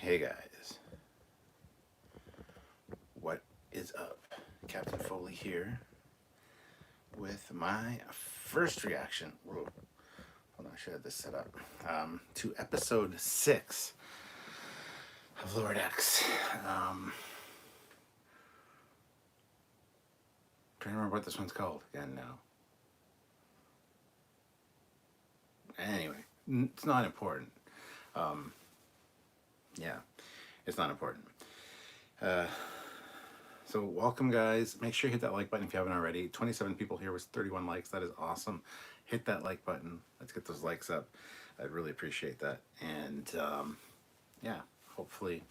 Hey guys, what is up? Captain Foley here with my first reaction. Whoa, hold on, I should have this set up. To episode 6 of Lord X. Trying to remember what this one's called again now. Anyway, it's not important. Yeah, it's not important. So welcome guys. Make sure you hit that like button if you haven't already. 27 people here with 31 likes. That is awesome. Hit that like button. Let's get those likes up. I'd really appreciate that. And yeah, hopefully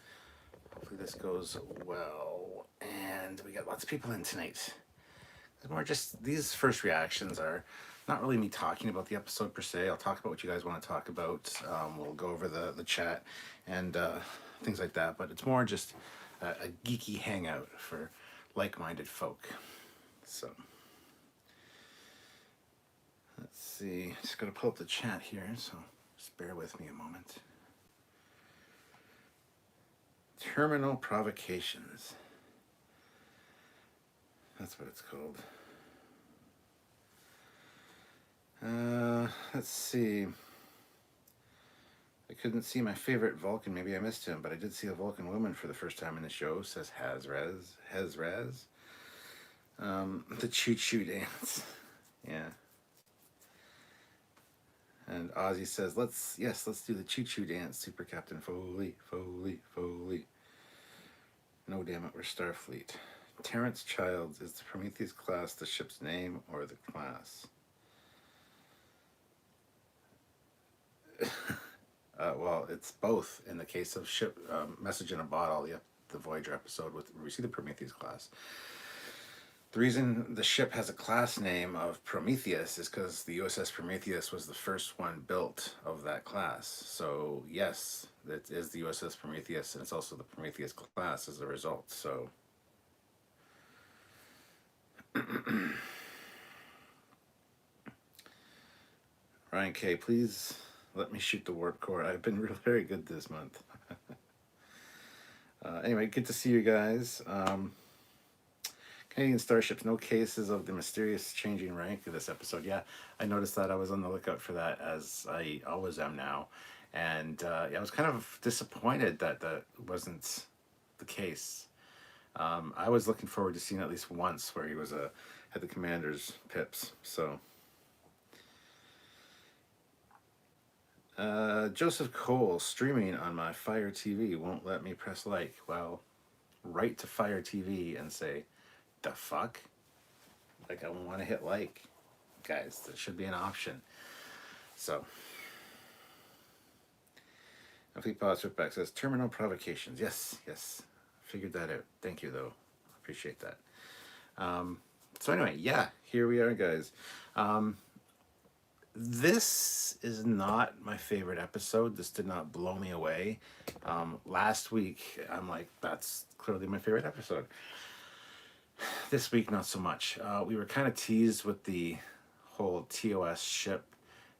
this goes well. And we got lots of people in tonight. It's more just these first reactions are not really me talking about the episode per se. I'll talk about what you guys want to talk about. We'll go over the chat and things like that. But it's more just a geeky hangout for like-minded folk. So let's see. Just gonna pull up the chat here, so just bear with me a moment. Terminal Provocations. That's what it's called. Let's see. I couldn't see my favorite Vulcan. Maybe I missed him, but I did see a Vulcan woman for the first time in the show, says Hazraz. The choo-choo dance. Yeah. And Ozzy says, let's do the choo-choo dance, Super Captain Foley. No, damn it, we're Starfleet. Terrence Childs, is the Prometheus class the ship's name or the class? Well, it's both in the case of ship Message in a Bottle, the Voyager episode where we see the Prometheus class. The reason the ship has a class name of Prometheus is because the USS Prometheus was the first one built of that class. So yes, it is the USS Prometheus, and it's also the Prometheus class as a result. So Ryan K, please let me shoot the warp core. I've been very good this month. Anyway, good to see you guys. Canadian starships, no cases of the mysterious changing rank of this episode. Yeah, I noticed that. I was on the lookout for that, as I always am now. And yeah, I was kind of disappointed that that wasn't the case. I was looking forward to seeing at least once where he was had the commander's pips. So Joseph Cole, streaming on my Fire TV won't let me press like. Well, write to Fire TV and say, the fuck? Like, I want to hit like. Guys, that should be an option. So Fleet Pilot Switchback says, Terminal Provocations. Yes. Figured that out. Thank you, though. Appreciate that. So anyway, yeah, here we are, guys. This is not my favorite episode. This did not blow me away. Last week, I'm like, that's clearly my favorite episode. This week, not so much. We were kind of teased with the whole TOS ship,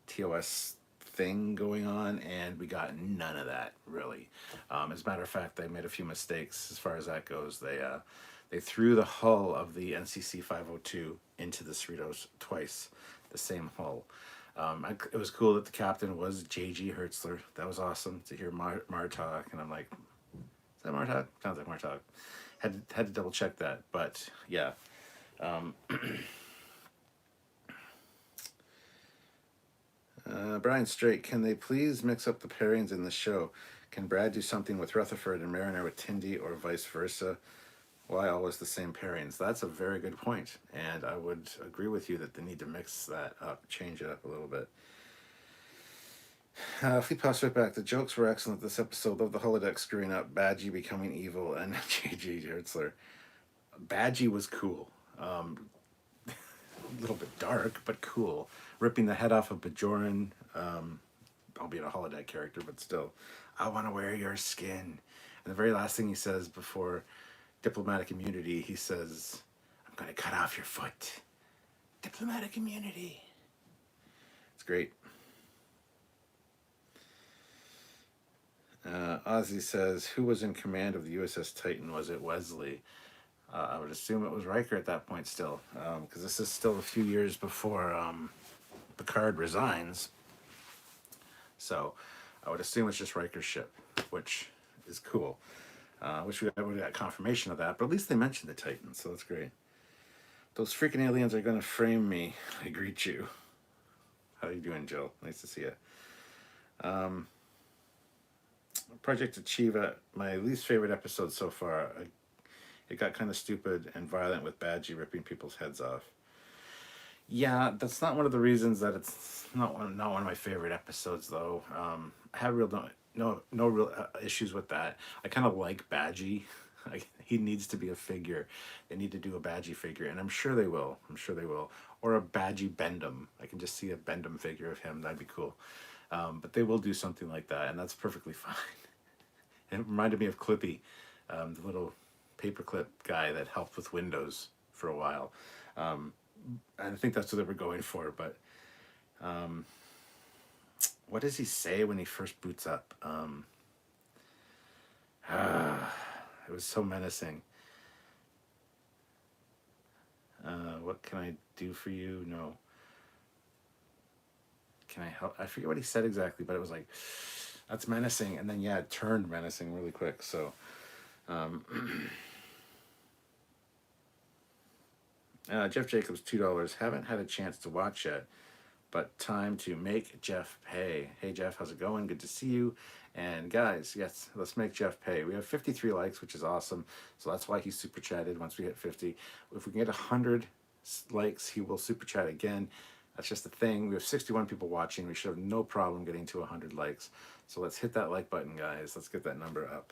TOS thing going on, and we got none of that, really. As a matter of fact, they made a few mistakes as far as that goes. They threw the hull of the NCC 502 into the Cerritos twice, the same hull. It was cool that the captain was J.G. Hertzler. That was awesome to hear Martok, and I'm like, is that Martok? Sounds like Martok. Had to double check that, but yeah. Brian Straight, can they please mix up the pairings in the show? Can Brad do something with Rutherford and Mariner with Tindy, or vice versa? Why always the same pairings? That's a very good point, and I would agree with you that they need to mix that up, change it up a little bit. Fleet Pass right back. The jokes were excellent this episode. Love the holodeck screwing up, Badgy becoming evil, and J.G. Hertzler. Badgy was cool. A little bit dark, but cool. Ripping the head off of Bajoran, albeit a holodeck character, but still. I want to wear your skin. And the very last thing he says before diplomatic immunity, he says, I'm going to cut off your foot. Diplomatic immunity. It's great. Ozzy says, who was in command of the USS Titan? Was it Wesley? I would assume it was Riker at that point still, because this is still a few years before Picard resigns. So I would assume it's just Riker's ship, which is cool. Wish we would have got confirmation of that, but at least they mentioned the Titan, so that's great. Those freaking aliens are going to frame me. I greet you. How you doing, Jill? Nice to see you. Project Achieva, my least favorite episode so far. It got kind of stupid and violent with Badgy ripping people's heads off. Yeah, that's not one of the reasons that it's not one of my favorite episodes, though. I have no real issues with that. I kind of like Badgy. He needs to be a figure. They need to do a Badgy figure, and I'm sure they will. Or a Badgy Bendham. I can just see a Bendham figure of him. That'd be cool. But they will do something like that, and that's perfectly fine. And it reminded me of Clippy, the little paperclip guy that helped with Windows for a while. I think that's what they were going for, but what does he say when he first boots up? It was so menacing. What can I do for you? No. Can I help? I forget what he said exactly, but it was like, that's menacing. And then, yeah, it turned menacing really quick. So, Jeff Jacobs, $2. Haven't had a chance to watch yet, but time to make Jeff pay. Hey, Jeff, how's it going? Good to see you. And guys, yes, let's make Jeff pay. We have 53 likes, which is awesome. So that's why he super chatted once we hit 50. If we can get 100 likes, he will super chat again. That's just the thing. We have 61 people watching. We should have no problem getting to 100 likes. So let's hit that like button, guys. Let's get that number up.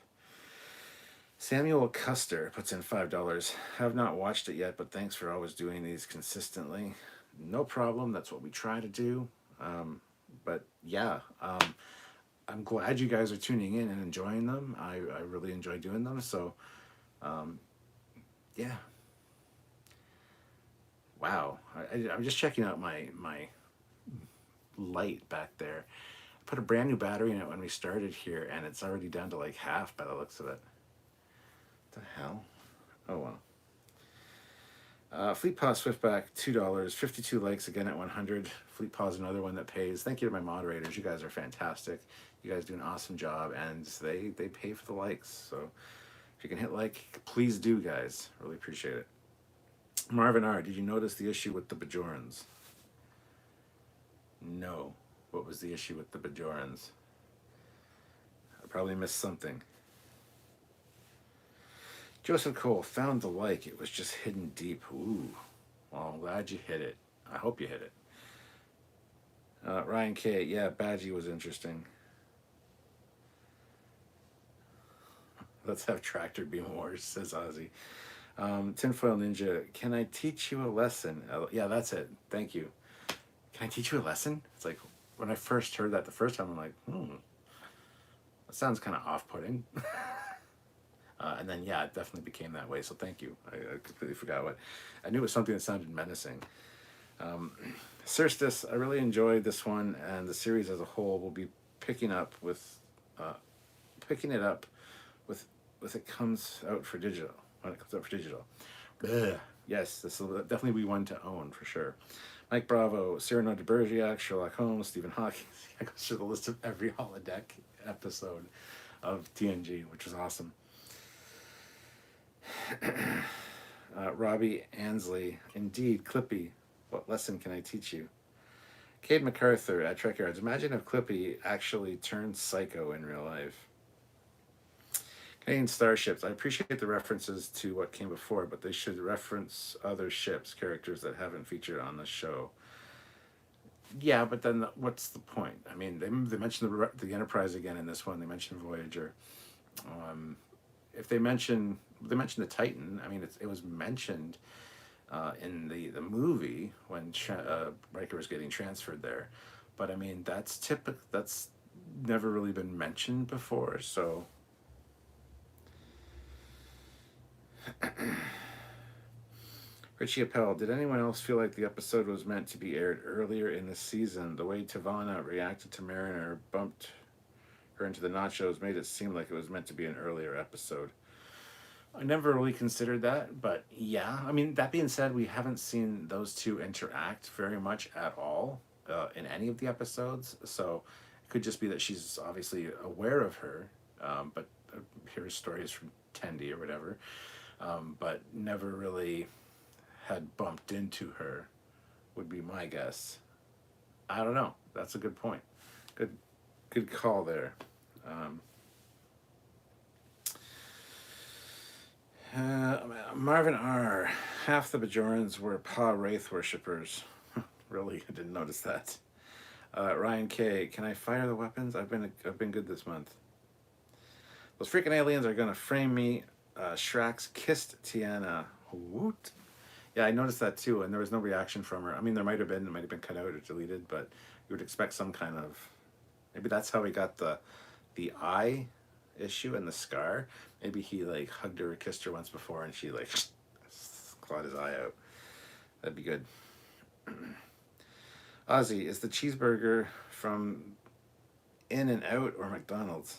Samuel Custer puts in $5. Have not watched it yet, but thanks for always doing these consistently. No problem. That's what we try to do. But yeah, I'm glad you guys are tuning in and enjoying them. I really enjoy doing them. So, yeah. Wow. I'm just checking out my light back there. I put a brand new battery in it when we started here, and it's already down to like half by the looks of it. What the hell? Oh, well. Fleet Paws Swiftback, $2. 52 likes again at 100. Fleet Paws, another one that pays. Thank you to my moderators. You guys are fantastic. You guys do an awesome job, and they pay for the likes. So if you can hit like, please do, guys. Really appreciate it. Marvin R., did you notice the issue with the Bajorans? No. What was the issue with the Bajorans? I probably missed something. Joseph Cole, found the like. It was just hidden deep. Ooh. Well, I'm glad you hit it. I hope you hit it. Ryan K., yeah, Badgy was interesting. Let's have Tractor be more, says Ozzy. Tinfoil Ninja, can I teach you a lesson? Yeah, that's it. Thank you. Can I teach you a lesson? It's like, when I first heard that the first time, I'm like, that sounds kind of off-putting. And then, yeah, it definitely became that way, so thank you. I completely forgot what. I knew it was something that sounded menacing. Cirstus, I really enjoyed this one, and the series as a whole will be picking it up with it comes out for digital. When it comes out for digital. Blech. Yes, this will definitely be one to own for sure. Mike Bravo, Cyrano de Bergerac, Sherlock Holmes, Stephen Hawking. I go through the list of every holodeck episode of TNG, which was awesome. Robbie Ansley, indeed, Clippy, what lesson can I teach you? Cade MacArthur at Trekyards, imagine if Clippy actually turned psycho in real life. Canadian Starships, I appreciate the references to what came before, but they should reference other ships, characters that haven't featured on the show. Yeah, but then what's the point? I mean, they mentioned the Enterprise again in this one. They mentioned Voyager. If they mention the Titan, I mean, it was mentioned in the movie when Riker was getting transferred there. But I mean, that's never really been mentioned before, so. Richie Appel, did anyone else feel like the episode was meant to be aired earlier in the season? The way Tavana reacted to Mariner bumped her into the nachos made it seem like it was meant to be an earlier episode. I never really considered that, but yeah. I mean, that being said, we haven't seen those two interact very much at all in any of the episodes. So it could just be that she's obviously aware of her, but here's stories from Tendi or whatever, but never really had bumped into her, would be my guess. I don't know. That's a good point. Good, good call there. Um, Marvin R. Half the Bajorans were Pa Wraith worshippers. Really, I didn't notice that. Ryan K. Can I fire the weapons? I've been good this month. Those freaking aliens are gonna frame me. Shrax kissed Tiana. Woot. Yeah, I noticed that too, and there was no reaction from her. I mean, there might have been. It might have been cut out or deleted, but you would expect some kind of. Maybe that's how he got the eye issue and the scar. Maybe he like hugged her or kissed her once before, and she like clawed his eye out. That'd be good. Ozzy, is the cheeseburger from In and Out or McDonald's?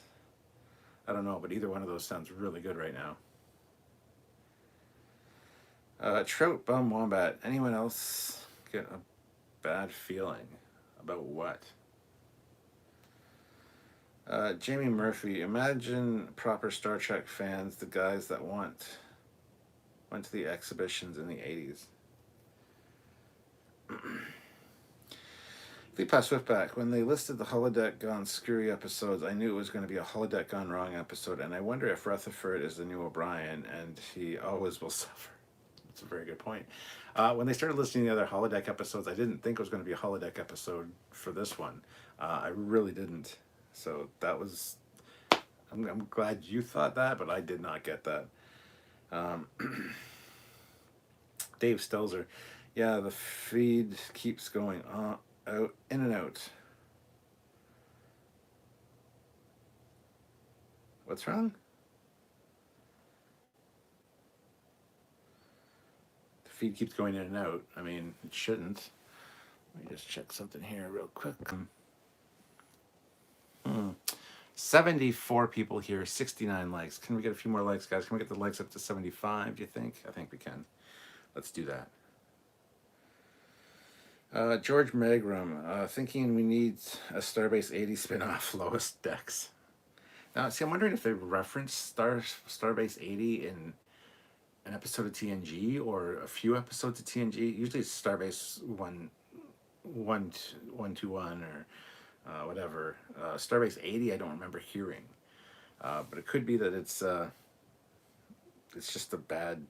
I don't know, but either one of those sounds really good right now. Trout Bum Wombat. Anyone else get a bad feeling about what? Jamie Murphy. Imagine proper Star Trek fans, the guys that went to the exhibitions in the 80s. Fleetpass Swiftback. When they listed the Holodeck Gone Screwy episodes, I knew it was going to be a Holodeck Gone Wrong episode, and I wonder if Rutherford is the new O'Brien, and he always will suffer. That's a very good point. When they started listing the other Holodeck episodes, I didn't think it was going to be a Holodeck episode for this one. I really didn't. So that was... I'm glad you thought that, but I did not get that. Dave Stelzer. Yeah, the feed keeps going on, out, in and out. What's wrong? The feed keeps going in and out. I mean, it shouldn't. Let me just check something here real quick. 74 people here, 69 likes. Can we get a few more likes, guys? Can we get the likes up to 75, do you think? I think we can. Let's do that. George Magram, thinking we need a Starbase 80 spin-off, Lowest Decks. Now, see, I'm wondering if they referenced Starbase 80 in an episode of TNG or a few episodes of TNG. Usually it's Starbase 121 or whatever. Starbase 80, I don't remember hearing. But it could be that it's just a bad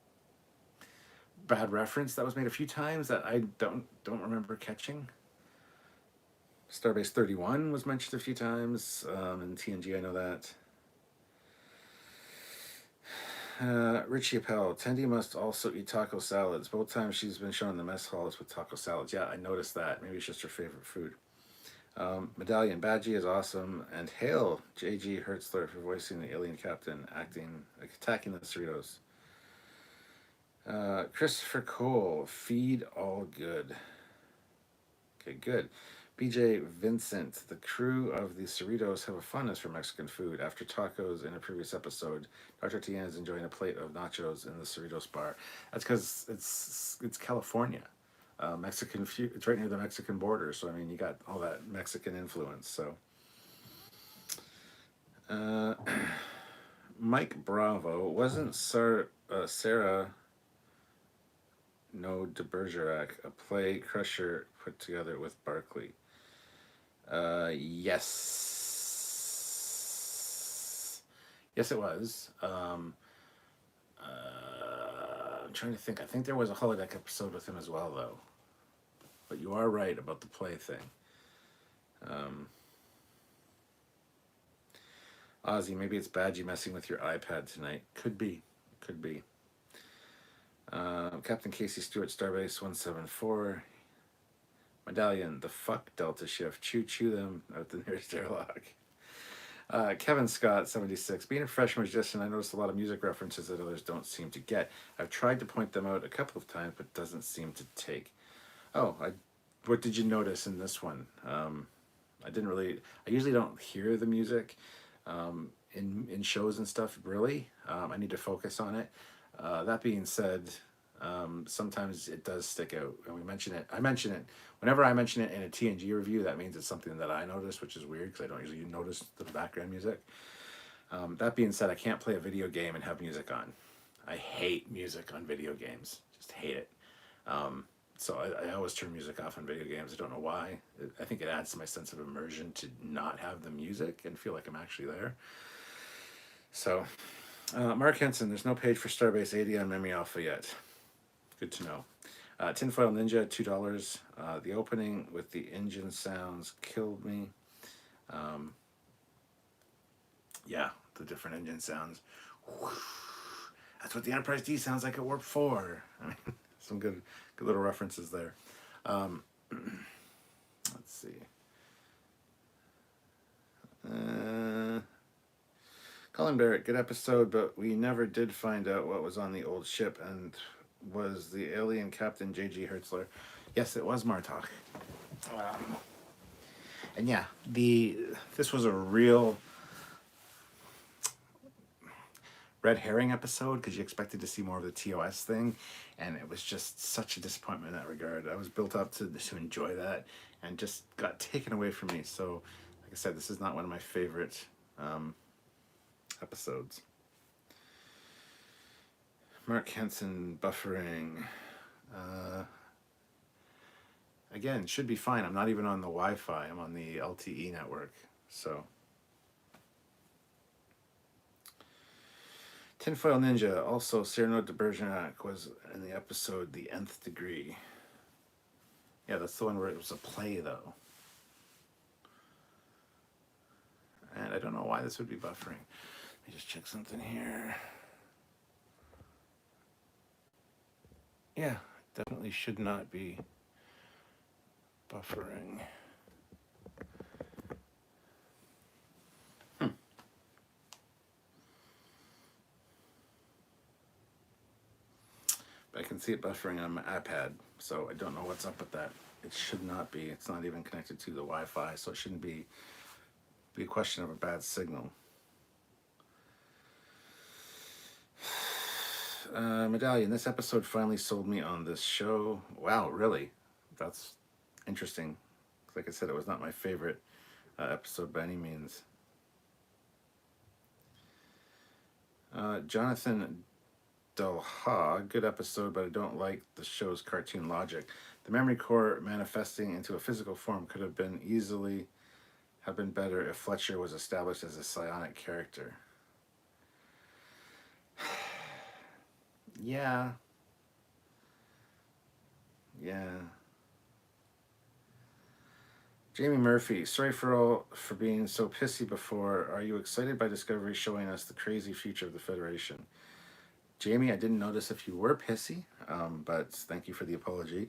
reference that was made a few times that I don't remember catching. Starbase 31 was mentioned a few times in TNG. I know that. Richie Appel, Tendi must also eat taco salads. Both times she's been shown in the mess halls with taco salads. Yeah, I noticed that. Maybe it's just her favorite food. Medallion Badgy is awesome, and hail J.G. Hertzler for voicing the alien captain, attacking the Cerritos. Christopher Cole, feed all good. Okay, good. BJ Vincent, the crew of the Cerritos have a fondness for Mexican food. After tacos in a previous episode, Dr. Tien is enjoying a plate of nachos in the Cerritos bar. That's because it's California. Mexican food. It's right near the Mexican border, so I mean, you got all that Mexican influence. So, Mike Bravo, wasn't Sarah No de Bergerac a play Crusher put together with Barkley? Yes, it was. I'm trying to think. I think there was a holodeck episode with him as well, though. But you are right about the play thing. Ozzy, maybe it's Badgy messing with your iPad tonight. Could be. Captain Casey Stewart, Starbase 174. Medallion, the fuck Delta Shift. Choo them out the nearest airlock. Kevin Scott, 76. Being a fresh musician, I noticed a lot of music references that others don't seem to get. I've tried to point them out a couple of times, but doesn't seem to take. Oh, what did you notice in this one? I I usually don't hear the music in shows and stuff, really. I need to focus on it. That being said, sometimes it does stick out, and I mention it whenever I mention it in a TNG review. That means it's something that I noticed, which is weird because I don't usually notice the background music. That being said, I can't play a video game and have music on. I hate music on video games. Just hate it. So I always turn music off on video games. I don't know why. I think it adds to my sense of immersion to not have the music and feel like I'm actually there. So, Mark Henson, there's no page for Starbase 80 on Memory Alpha yet. Good to know. Tinfoil Ninja, $2. The opening with the engine sounds killed me. Yeah, the different engine sounds. That's what the Enterprise D sounds like at Warp 4. I mean, some good little references there. Let's see. Colin Barrett, good episode, but we never did find out what was on the old ship, and was the alien Captain J.G. Hertzler. Yes, it was Martok. And yeah, this was a real red herring episode because you expected to see more of the TOS thing, and it was just such a disappointment in that regard. I was built up to enjoy that, and just got taken away from me. So, like I said, this is not one of my favorite episodes. Mark Henson buffering. Again, should be fine. I'm not even on the Wi-Fi. I'm on the LTE network. So. Tinfoil Ninja, also Cyrano de Bergerac was in the episode The Nth Degree. Yeah, that's the one where it was a play, though. And I don't know why this would be buffering. Let me just check something here. Yeah, definitely should not be buffering. I can see it buffering on my iPad, so I don't know what's up with that. It should not be. It's not even connected to the Wi-Fi, so it shouldn't be a question of a bad signal. Medallion, this episode finally sold me on this show. Wow, really? That's interesting. Like I said, it was not my favorite episode by any means. Jonathan Delha, good episode, but I don't like the show's cartoon logic. The memory core manifesting into a physical form could have been better if Fletcher was established as a psionic character. Yeah. Jamie Murphy, sorry for being so pissy before. Are you excited by Discovery showing us the crazy future of the Federation? Jamie, I didn't notice if you were pissy, but thank you for the apology.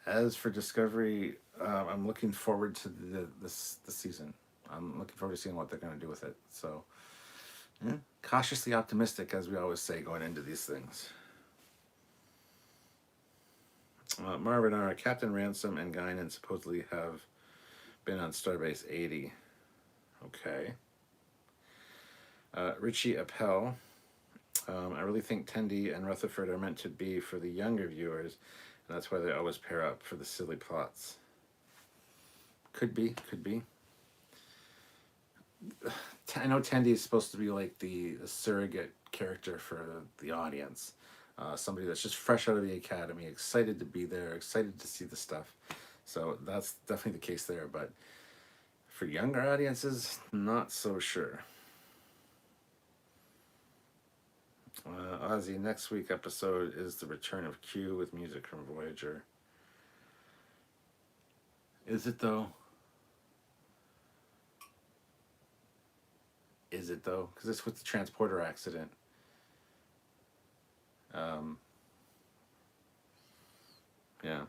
As for Discovery, I'm looking forward to the season. I'm looking forward to seeing what they're going to do with it. So, yeah, cautiously optimistic, as we always say, going into these things. Marvin R. Captain Ransom and Guinan supposedly have been on Starbase 80. Okay. Richie Appel. I really think Tendi and Rutherford are meant to be for the younger viewers, and that's why they always pair up for the silly plots. Could be. I know Tendi is supposed to be like the surrogate character for the audience. Somebody that's just fresh out of the academy, excited to be there, excited to see the stuff. So that's definitely the case there, but for younger audiences, not so sure. Ozzy, next week episode is the return of Q with music from Voyager. Is it though? Because it's with the transporter accident. Yeah.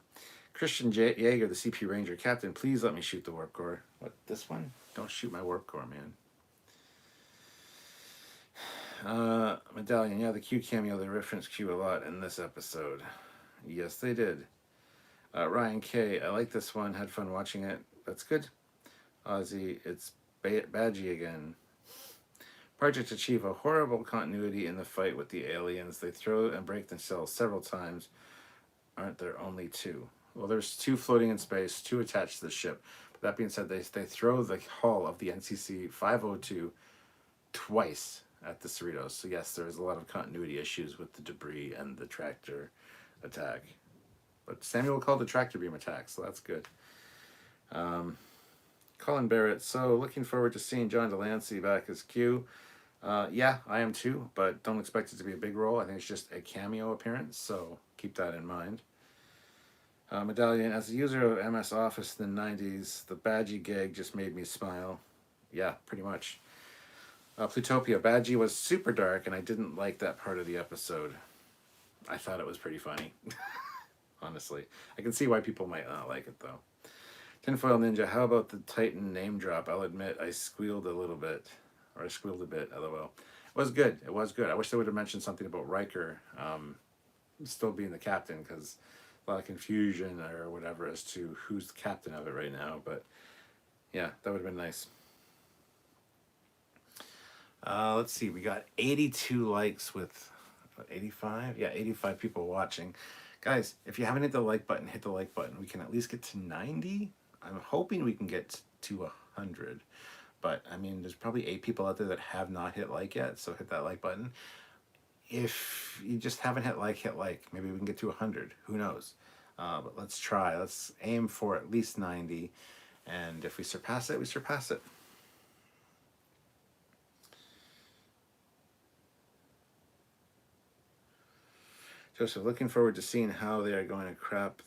Christian Jaeger, the CP Ranger. Captain, please let me shoot the warp core. What, this one? Don't shoot my warp core, man. Medallion, yeah, the Q cameo, they referenced Q a lot in this episode. Yes, they did. Ryan K, I like this one, had fun watching it. That's good. Ozzy, it's Badgy again. Project achieve a horrible continuity in the fight with the aliens. They throw and break themselves several times. Aren't there only two? Well, there's two floating in space, two attached to the ship. But that being said, they throw the hull of the NCC 502 twice at the Cerritos. So yes, there's a lot of continuity issues with the debris and the tractor attack. But Samuel called the tractor beam attack, so that's good. Colin Barrett, so looking forward to seeing John Delancey back as Q. Yeah, I am too, but don't expect it to be a big role. I think it's just a cameo appearance, so keep that in mind. Medallion, as a user of MS Office in the 90s, the Badgy gag just made me smile. Yeah, pretty much. Plutopia, Badgy was super dark, and I didn't like that part of the episode. I thought it was pretty funny, honestly. I can see why people might not like it, though. Tinfoil Ninja, how about the Titan name drop? I'll admit I squealed a little bit, or I squealed a bit, lol. It was good. It was good. I wish they would have mentioned something about Riker still being the captain, because a lot of confusion or whatever as to who's the captain of it right now. But yeah, that would have been nice. Let's see. We got 82 likes with 85? Yeah, 85 people watching. Guys, if you haven't hit the like button, hit the like button. We can at least get to 90. I'm hoping we can get to 100. But, I mean, there's probably 8 people out there that have not hit like yet, so hit that like button. If you just haven't hit like, hit like. Maybe we can get to 100. Who knows? But let's try. Let's aim for at least 90. And if we surpass it, we surpass it. Joseph, looking forward to seeing how they are going to crap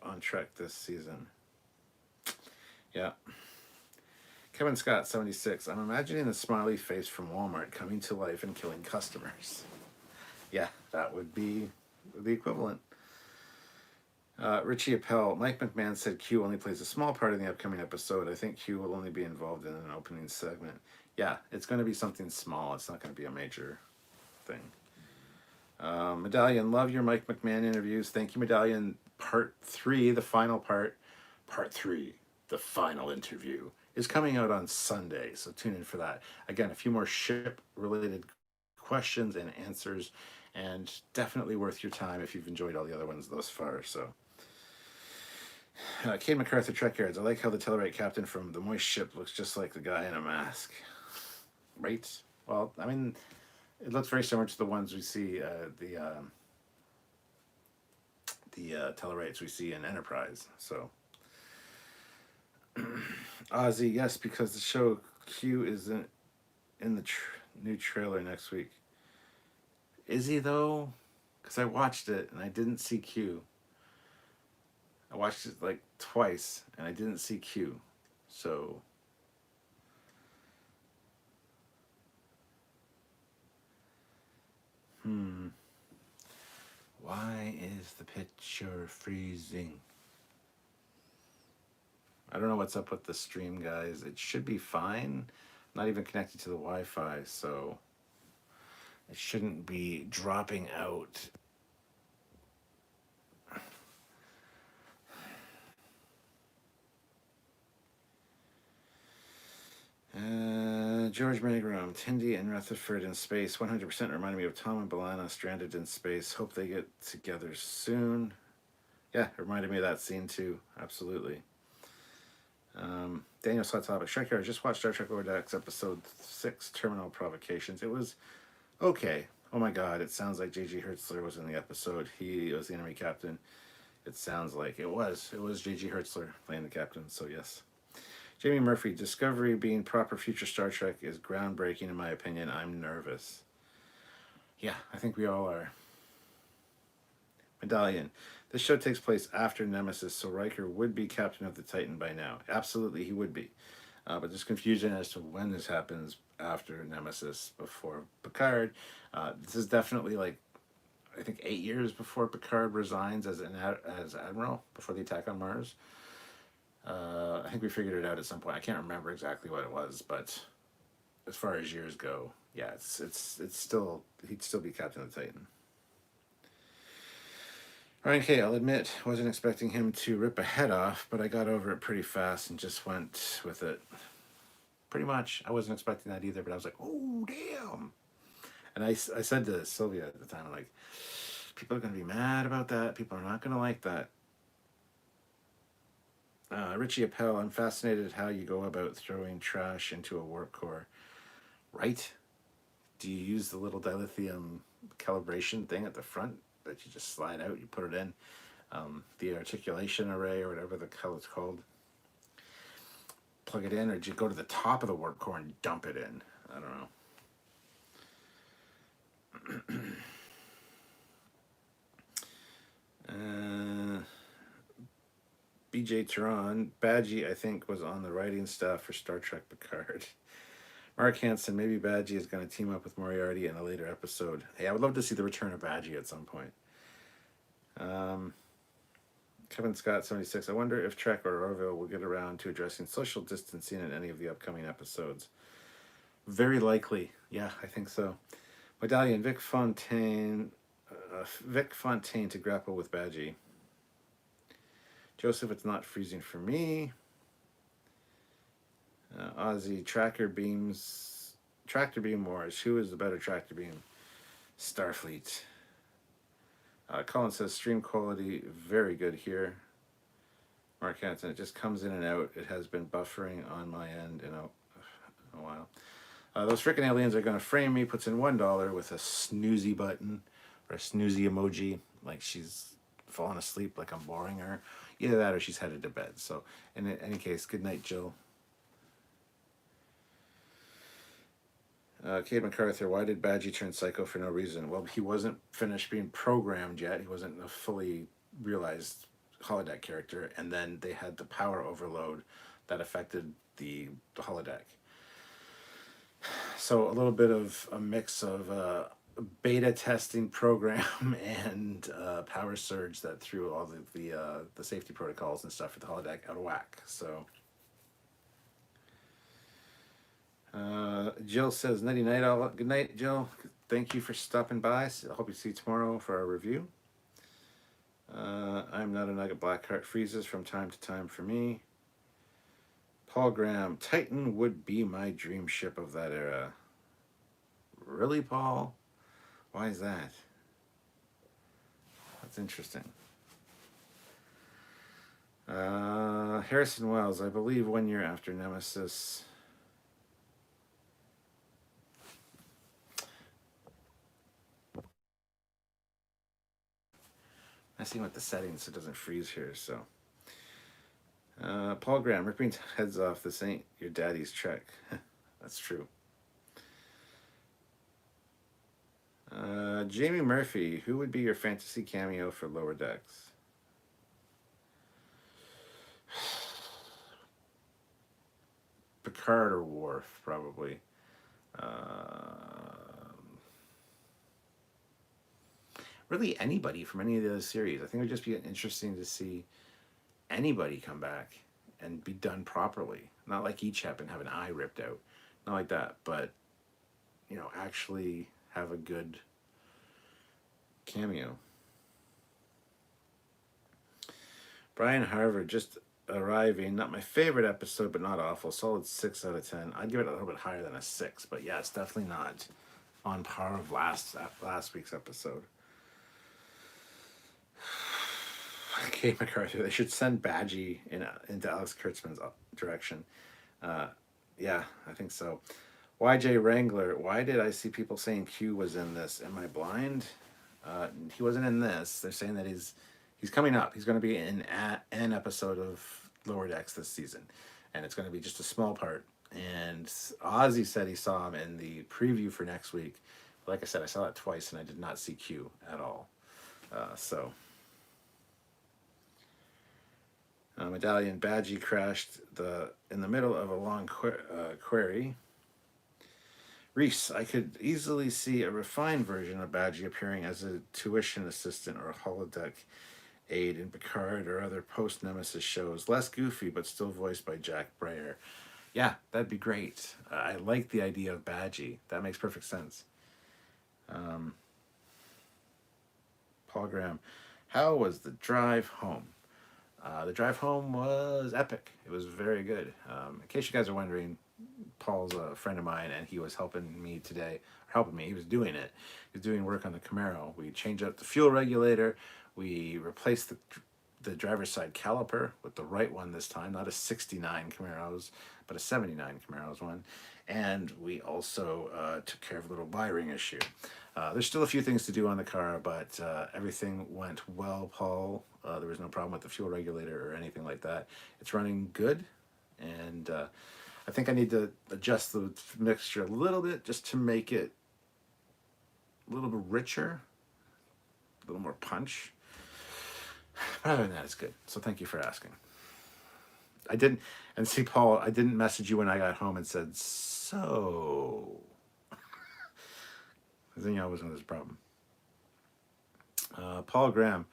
on Trek this season. Yeah. Kevin Scott, 76. I'm imagining the smiley face from Walmart coming to life and killing customers. Yeah, that would be the equivalent. Richie Appel, Mike McMahon said Q only plays a small part in the upcoming episode. I think Q will only be involved in an opening segment. Yeah, it's going to be something small. It's not going to be a major thing. Medallion, love your Mike McMahon interviews. Thank you, Medallion. Part 3, the final part. Part 3, the final interview, is coming out on Sunday, so tune in for that. Again, a few more ship-related questions and answers, and definitely worth your time if you've enjoyed all the other ones thus far. So, Kate MacArthur, Trekyards. I like how the Tellarite captain from the Moist Ship looks just like the guy in a mask. Right? Well, I mean, it looks very similar to the ones we see, the Tellarites we see in Enterprise. So, Ozzy, yes, because the show Q is in the new trailer next week. Is he though? Because I watched it and I didn't see Q. I watched it like twice and I didn't see Q. So. Why is the picture freezing? I don't know what's up with the stream, guys. It should be fine. I'm not even connected to the Wi-Fi, so it shouldn't be dropping out. George Manigram, Tindy and Rutherford in space. 100% reminded me of Tom and B'Elanna stranded in space. Hope they get together soon. Yeah, it reminded me of that scene too. Absolutely. Daniel's Hot Topic. Trekyards, just watched Star Trek Lower Decks episode 6, Terminal Provocations. It was okay. Oh my god, it sounds like J.G. Hertzler was in the episode. He was the enemy captain. It sounds like it was. It was J.G. Hertzler playing the captain, so yes. Jamie Murphy, Discovery being proper future Star Trek is groundbreaking in my opinion. I'm nervous. Yeah, I think we all are. Medallion. This show takes place after Nemesis, so Riker would be captain of the Titan by now. Absolutely, he would be. But there's confusion as to when this happens after Nemesis, before Picard. This is definitely like, I think 8 years before Picard resigns as Admiral, before the attack on Mars. I think we figured it out at some point. I can't remember exactly what it was, but as far as years go, yeah, it's still, he'd still be captain of the Titan. Ryan K, I'll admit, wasn't expecting him to rip a head off, but I got over it pretty fast and just went with it. Pretty much. I wasn't expecting that either, but I was like, oh, damn. And I said to Sylvia at the time, like, people are going to be mad about that. People are not going to like that. Richie Appel, I'm fascinated how you go about throwing trash into a warp core. Right? Do you use the little dilithium calibration thing at the front that you just slide out, you put it in? The articulation array or whatever the hell it's called. Plug it in, or do you go to the top of the warp core and dump it in? I don't know. BJ Tehran, Badgy, I think, was on the writing staff for Star Trek Picard. Mark Hansen, maybe Badgy is going to team up with Moriarty in a later episode. Hey, I would love to see the return of Badgy at some point. Kevin Scott, 76, I wonder if Trek or Orville will get around to addressing social distancing in any of the upcoming episodes. Very likely. Yeah, I think so. Medallion, Vic Fontaine to grapple with Badgy. Joseph, it's not freezing for me. Ozzy, Tractor Beam Wars. Who is the better Tractor Beam? Starfleet. Colin says stream quality very good here. Mark Hansen, it just comes in and out. It has been buffering on my end in a while. Those frickin' aliens are going to frame me. Puts in $1 with a snoozy button or a snoozy emoji, like she's fallen asleep, like I'm boring her. Either that or she's headed to bed. So in any case, good night, Jill. Cade MacArthur, why did Badgy turn psycho for no reason? Well, he wasn't finished being programmed yet. He wasn't a fully realized holodeck character. And then they had the power overload that affected the holodeck. So a little bit of a mix of beta testing program and power surge that threw all the safety protocols and stuff for the holodeck out of whack. So Jill says, nighty night all. Good night, Jill. Thank you for stopping by. I hope you see you tomorrow for our review. I'm not a nugget. Blackheart freezes from time to time for me. Paul Graham, Titan would be my dream ship of that era. Really, Paul? Why is that? That's interesting. Harrison Wells, I believe 1 year after Nemesis. Messing with the settings so it doesn't freeze here, so. Paul Graham, ripping heads off, this ain't your daddy's Trek. That's true. Jamie Murphy, who would be your fantasy cameo for Lower Decks? Picard or Worf, probably. Really anybody from any of those series. I think it would just be interesting to see anybody come back and be done properly. Not like Echep and have an eye ripped out. Not like that, but, you know, actually have a good cameo. Brian Harvard, just arriving. Not my favorite episode, but not awful. Solid 6 out of 10. I'd give it a little bit higher than a 6, but yeah, it's definitely not on par of last week's episode. Kate MacArthur, they should send Badgy into Alex Kurtzman's direction. Yeah, I think so. YJ Wrangler, why did I see people saying Q was in this? Am I blind? He wasn't in this. They're saying that he's coming up. He's going to be in an episode of Lower Decks this season, and it's going to be just a small part. And Ozzy said he saw him in the preview for next week. Like I said, I saw it twice, and I did not see Q at all. Medallion Badgy crashed in the middle of a long query. Reese, I could easily see a refined version of Badgy appearing as a tuition assistant or a holodeck aide in Picard or other post-Nemesis shows. Less goofy, but still voiced by Jack Breyer. Yeah, that'd be great. I like the idea of Badgy. That makes perfect sense. Paul Graham, How was the drive home? The drive home was epic. It was very good. In case you guys are wondering, Paul's a friend of mine, and he was helping me today. Helping me, he was doing it. He was doing work on the Camaro. We changed out the fuel regulator. We replaced the driver's side caliper with the right one this time, not a 69 Camaros, but a 79 Camaros one. And we also took care of a little wiring issue. There's still a few things to do on the car, but everything went well, Paul. There was no problem with the fuel regulator or anything like that. It's running good, and I think I need to adjust the mixture a little bit just to make it a little bit richer, a little more punch. But other than that, it's good. So thank you for asking. I didn't, and see, Paul, I didn't message you when I got home and said, so. Because then you always know there's a problem. Paul Graham,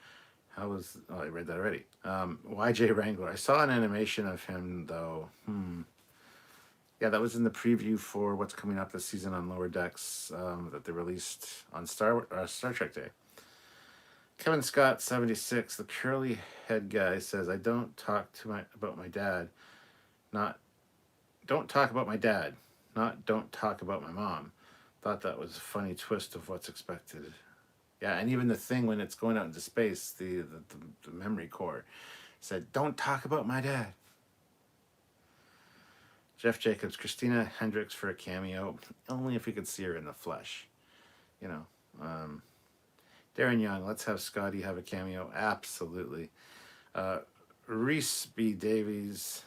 how was, oh, I read that already. YJ Wrangler, I saw an animation of him, though. Yeah, that was in the preview for what's coming up this season on Lower Decks that they released on Star Trek Day. Kevin Scott 76, the curly head guy, says, "I don't talk about my dad, not don't talk about my dad, not don't talk about my mom." Thought that was a funny twist of what's expected. Yeah, and even the thing when it's going out into space, the memory core said, "Don't talk about my dad." Jeff Jacobs, Christina Hendricks for a cameo, only if we could see her in the flesh, you know. Darren Young, let's have Scotty have a cameo. Absolutely. Reese B. Davies.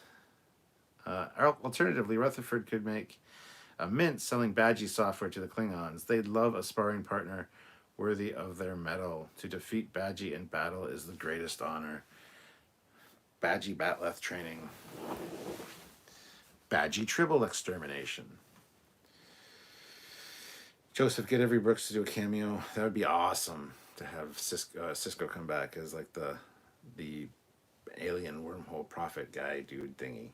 Alternatively, Rutherford could make a mint selling Badgy software to the Klingons. They'd love a sparring partner worthy of their mettle. To defeat Badgy in battle is the greatest honor. Badgy Batleth training. Badgy Tribble extermination. Joseph, get Avery Brooks to do a cameo. That would be awesome to have Cisco come back as like the alien wormhole prophet guy dude thingy.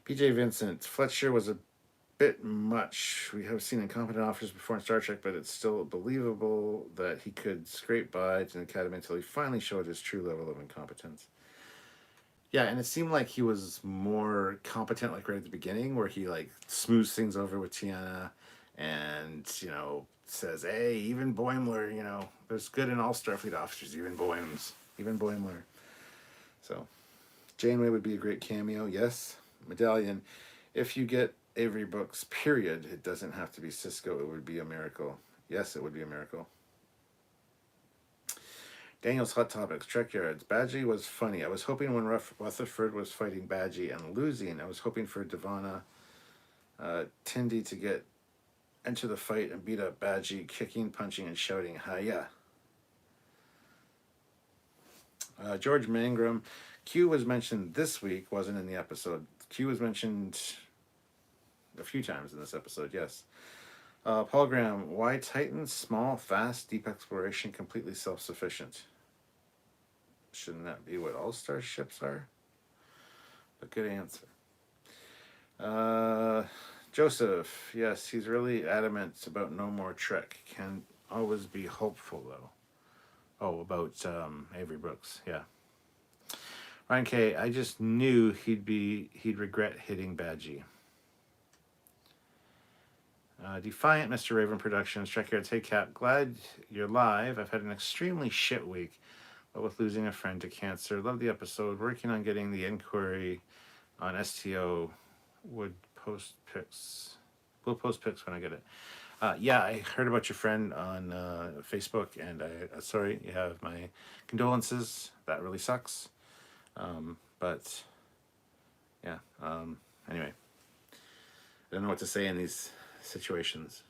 PJ Vincent, Fletcher was a bit much. We have seen incompetent officers before in Star Trek, but it's still believable that he could scrape by to the academy until he finally showed his true level of incompetence. Yeah, and it seemed like he was more competent, like right at the beginning, where he like smooths things over with Tiana, and says, "Hey, even Boimler, there's good in all Starfleet officers, even Boimler." So, Janeway would be a great cameo. Yes, Medallion. If you get Avery Brooks, period, it doesn't have to be Cisco. It would be a miracle. Yes, it would be a miracle. Daniel's Hot Topics, Trekyards. Badgy was funny. I was hoping when Rutherford was fighting Badgy and losing, I was hoping for Devana Tindy to get into the fight and beat up Badgy, kicking, punching, and shouting, "Hiya." George Mangrum. Q was mentioned this week, wasn't in the episode. Q was mentioned a few times in this episode, yes. Paul Graham, why Titan? Small, fast, deep exploration, completely self-sufficient. Shouldn't that be what all star ships are? But good answer. Joseph, yes, he's really adamant about no more Trek. Can always be hopeful, though. Oh, about Avery Brooks, yeah. Ryan K, I just knew he'd regret hitting Badgy. Defiant Mr. Raven Productions, Trekyards. Hey Cap, glad you're live. I've had an extremely shit week, but with losing a friend to cancer. Love the episode. Working on getting the inquiry on STO. We'll post pics when I get it. Yeah, I heard about your friend on Facebook, and sorry, you have my condolences. That really sucks. But yeah. Anyway, I don't know what to say in these situations.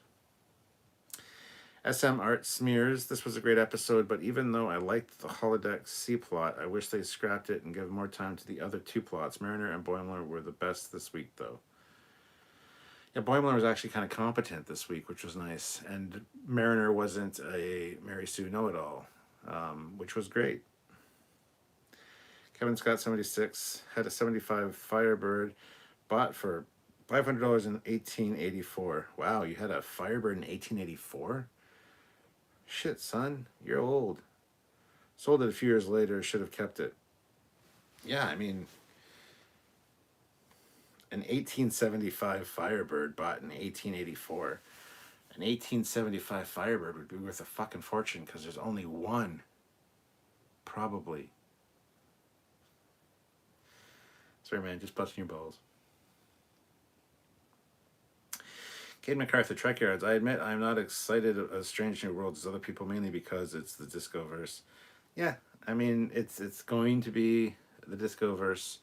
SM Art Smears, this was a great episode, but even though I liked the holodeck C plot, I wish they scrapped it and gave more time to the other two plots. Mariner and Boimler were the best this week, though. Yeah, Boimler was actually kind of competent this week, which was nice, and Mariner wasn't a Mary Sue know-it-all, which was great. Kevin Scott 76 had a 75 Firebird, bought for $500 in 1884. Wow, you had a Firebird in 1884? Shit, son, you're old. Sold it a few years later, should have kept it. Yeah, I mean, an 1875 Firebird bought in 1884. An 1875 Firebird would be worth a fucking fortune because there's only one. Probably. Sorry, man, just busting your balls. Kate MacArthur, Trekyards. I admit I'm not excited as Strange New Worlds as other people, mainly because it's the Discoverse. Yeah, I mean, it's going to be the Discoverse.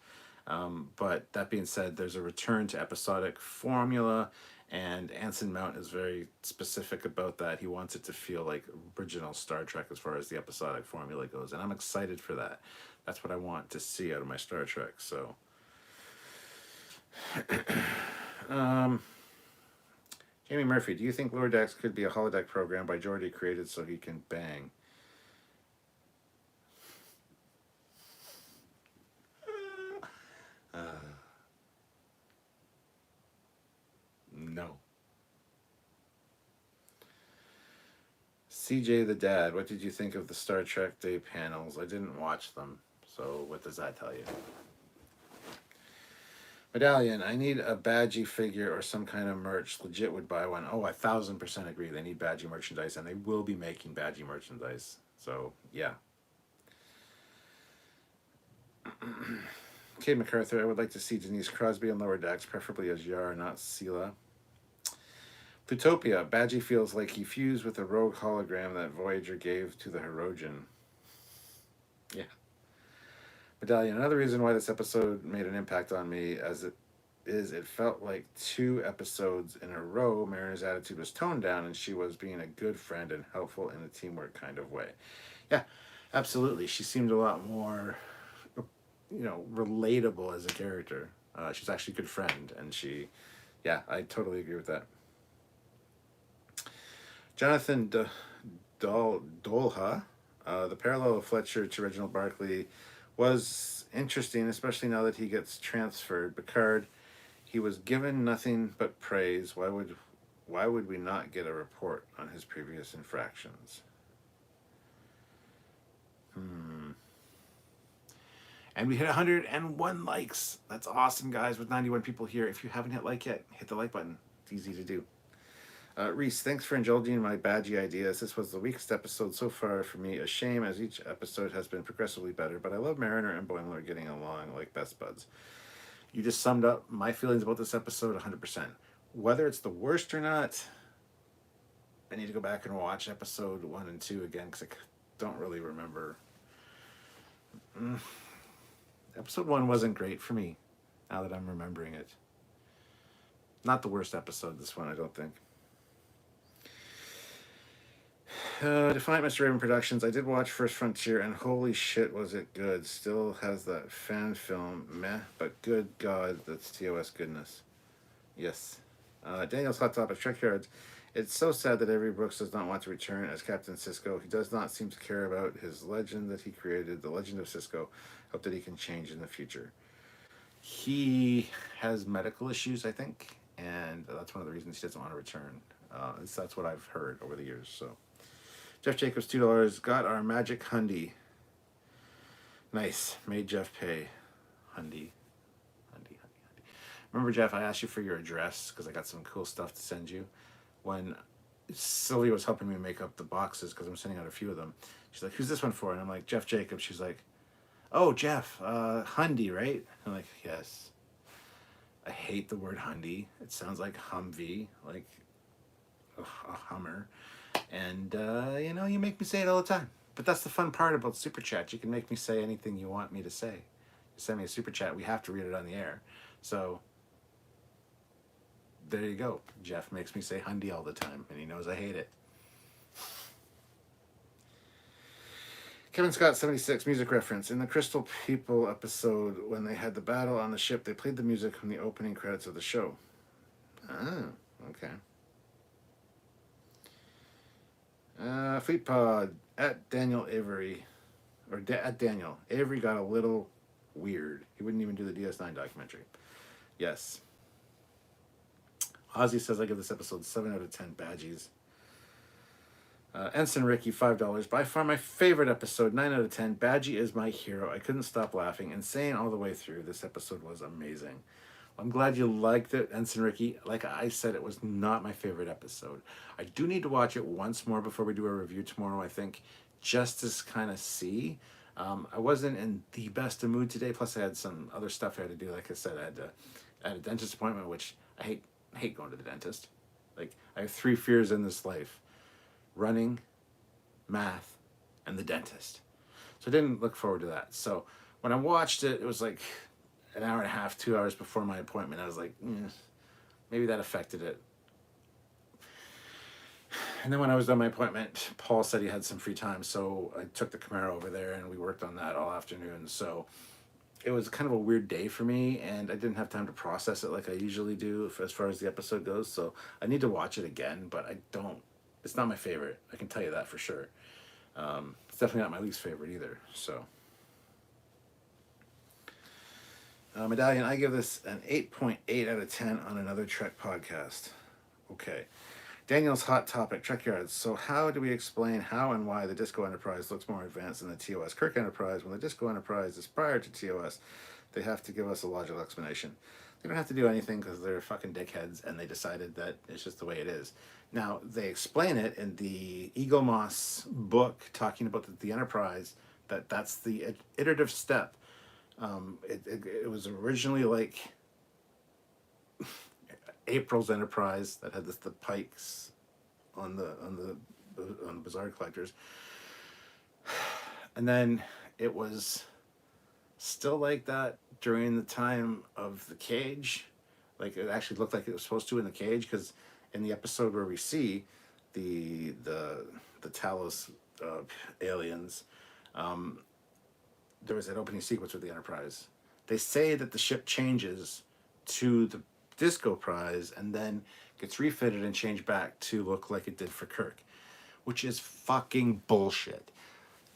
But that being said, there's a return to episodic formula, and Anson Mount is very specific about that. He wants it to feel like original Star Trek as far as the episodic formula goes, and I'm excited for that. That's what I want to see out of my Star Trek. So, Jamie Murphy, do you think Lower Decks could be a holodeck program by Geordi created so he can bang? No. CJ the Dad, what did you think of the Star Trek Day panels? I didn't watch them, so what does that tell you? Medallion, I need a Badgy figure or some kind of merch. Legit would buy one. Oh, 1,000% agree. They need Badgy merchandise, and they will be making Badgy merchandise. So, yeah. Kate MacArthur, I would like to see Denise Crosby on Lower Decks, preferably as Yar, not Sela. Plutopia, Badgy feels like he fused with the rogue hologram that Voyager gave to the Hirogen. Yeah. Medallion, another reason why this episode made an impact on me as it felt like 2 episodes in a row Mariner's attitude was toned down and she was being a good friend and helpful in a teamwork kind of way. Yeah, absolutely. She seemed a lot more, relatable as a character. She's actually a good friend, and I totally agree with that. Jonathan Dolha, the parallel of Fletcher to Reginald Barclay was interesting, especially now that he gets transferred. Picard, he was given nothing but praise. Why would we not get a report on his previous infractions? And we hit 101 likes. That's awesome, guys, with 91 people here. If you haven't hit like yet, hit the like button. It's easy to do. Reese, thanks for indulging my Badgy ideas. This was the weakest episode so far for me. A shame, as each episode has been progressively better, but I love Mariner and Boimler getting along like best buds. You just summed up my feelings about this episode 100%. Whether it's the worst or not, I need to go back and watch episode 1 and 2 again because I don't really remember. Episode 1 wasn't great for me, now that I'm remembering it. Not the worst episode, this one, I don't think. Defiant Mr. Raven Productions. I did watch First Frontier, and holy shit, was it good. Still has that fan film, meh, but good God, that's TOS goodness. Yes. Daniel's Hot Topic, Trekyards. It's so sad that Avery Brooks does not want to return as Captain Sisko. He does not seem to care about his legend that he created, the legend of Sisko. Hope that he can change in the future. He has medical issues, I think, and that's one of the reasons he doesn't want to return. That's what I've heard over the years, so... Jeff Jacobs, $2. Got our magic Hundy. Nice. Made Jeff pay. Hundy. Remember, Jeff, I asked you for your address because I got some cool stuff to send you. When Sylvia was helping me make up the boxes because I'm sending out a few of them, she's like, who's this one for? And I'm like, Jeff Jacobs. She's like, oh, Jeff, Hundy, right? I'm like, yes. I hate the word Hundy. It sounds like Humvee, like a Hummer. And, you make me say it all the time. But that's the fun part about Super Chat. You can make me say anything you want me to say. You send me a Super Chat, we have to read it on the air. So, there you go. Jeff makes me say Hundy all the time, and he knows I hate it. Kevin Scott, 76, music reference. In the Crystal People episode, when they had the battle on the ship, they played the music from the opening credits of the show. Oh, okay. Fleet Pod at Daniel Avery, at Daniel Avery got a little weird. He wouldn't even do the DS9 documentary. Yes. Ozzy says I give this episode 7 out of 10 badgies. Ensign Ricky, $5. By far my favorite episode, 9 out of 10. Badgy is my hero. I couldn't stop laughing. Insane all the way through. This episode was amazing. I'm glad you liked it, Ensign Ricky. Like I said, it was not my favorite episode. I do need to watch it once more before we do a review tomorrow, I think, just to kind of see. I wasn't in the best of mood today, plus I had some other stuff I had to do. Like I said, I had a dentist appointment, which I hate going to the dentist. Like, I have 3 fears in this life: running, math, and the dentist. So I didn't look forward to that. So when I watched it, it was like an hour and a half, 2 hours before my appointment. I was like, maybe that affected it. And then when I was done my appointment, Paul said he had some free time, so I took the Camaro over there and we worked on that all afternoon. So it was kind of a weird day for me, and I didn't have time to process it like I usually do as far as the episode goes. So I need to watch it again, but it's not my favorite. I can tell you that for sure. It's definitely not my least favorite either. So Medallion, I give this an 8.8 out of 10 on another Trek podcast. Okay. Daniel's hot topic, Trekyards. So how do we explain how and why the Disco Enterprise looks more advanced than the TOS Kirk Enterprise when the Disco Enterprise is prior to TOS? They have to give us a logical explanation. They don't have to do anything because they're fucking dickheads and they decided that it's just the way it is. Now, they explain it in the Eagle Moss book talking about the Enterprise, that's the iterative step. It was originally like April's Enterprise that had the pikes on the Bizarre Collectors, and then it was still like that during the time of the Cage. Like, it actually looked like it was supposed to in the Cage, because in the episode where we see the Talos aliens, there was that opening sequence with the Enterprise. They say that the ship changes to the Disco Prize and then gets refitted and changed back to look like it did for Kirk, which is fucking bullshit.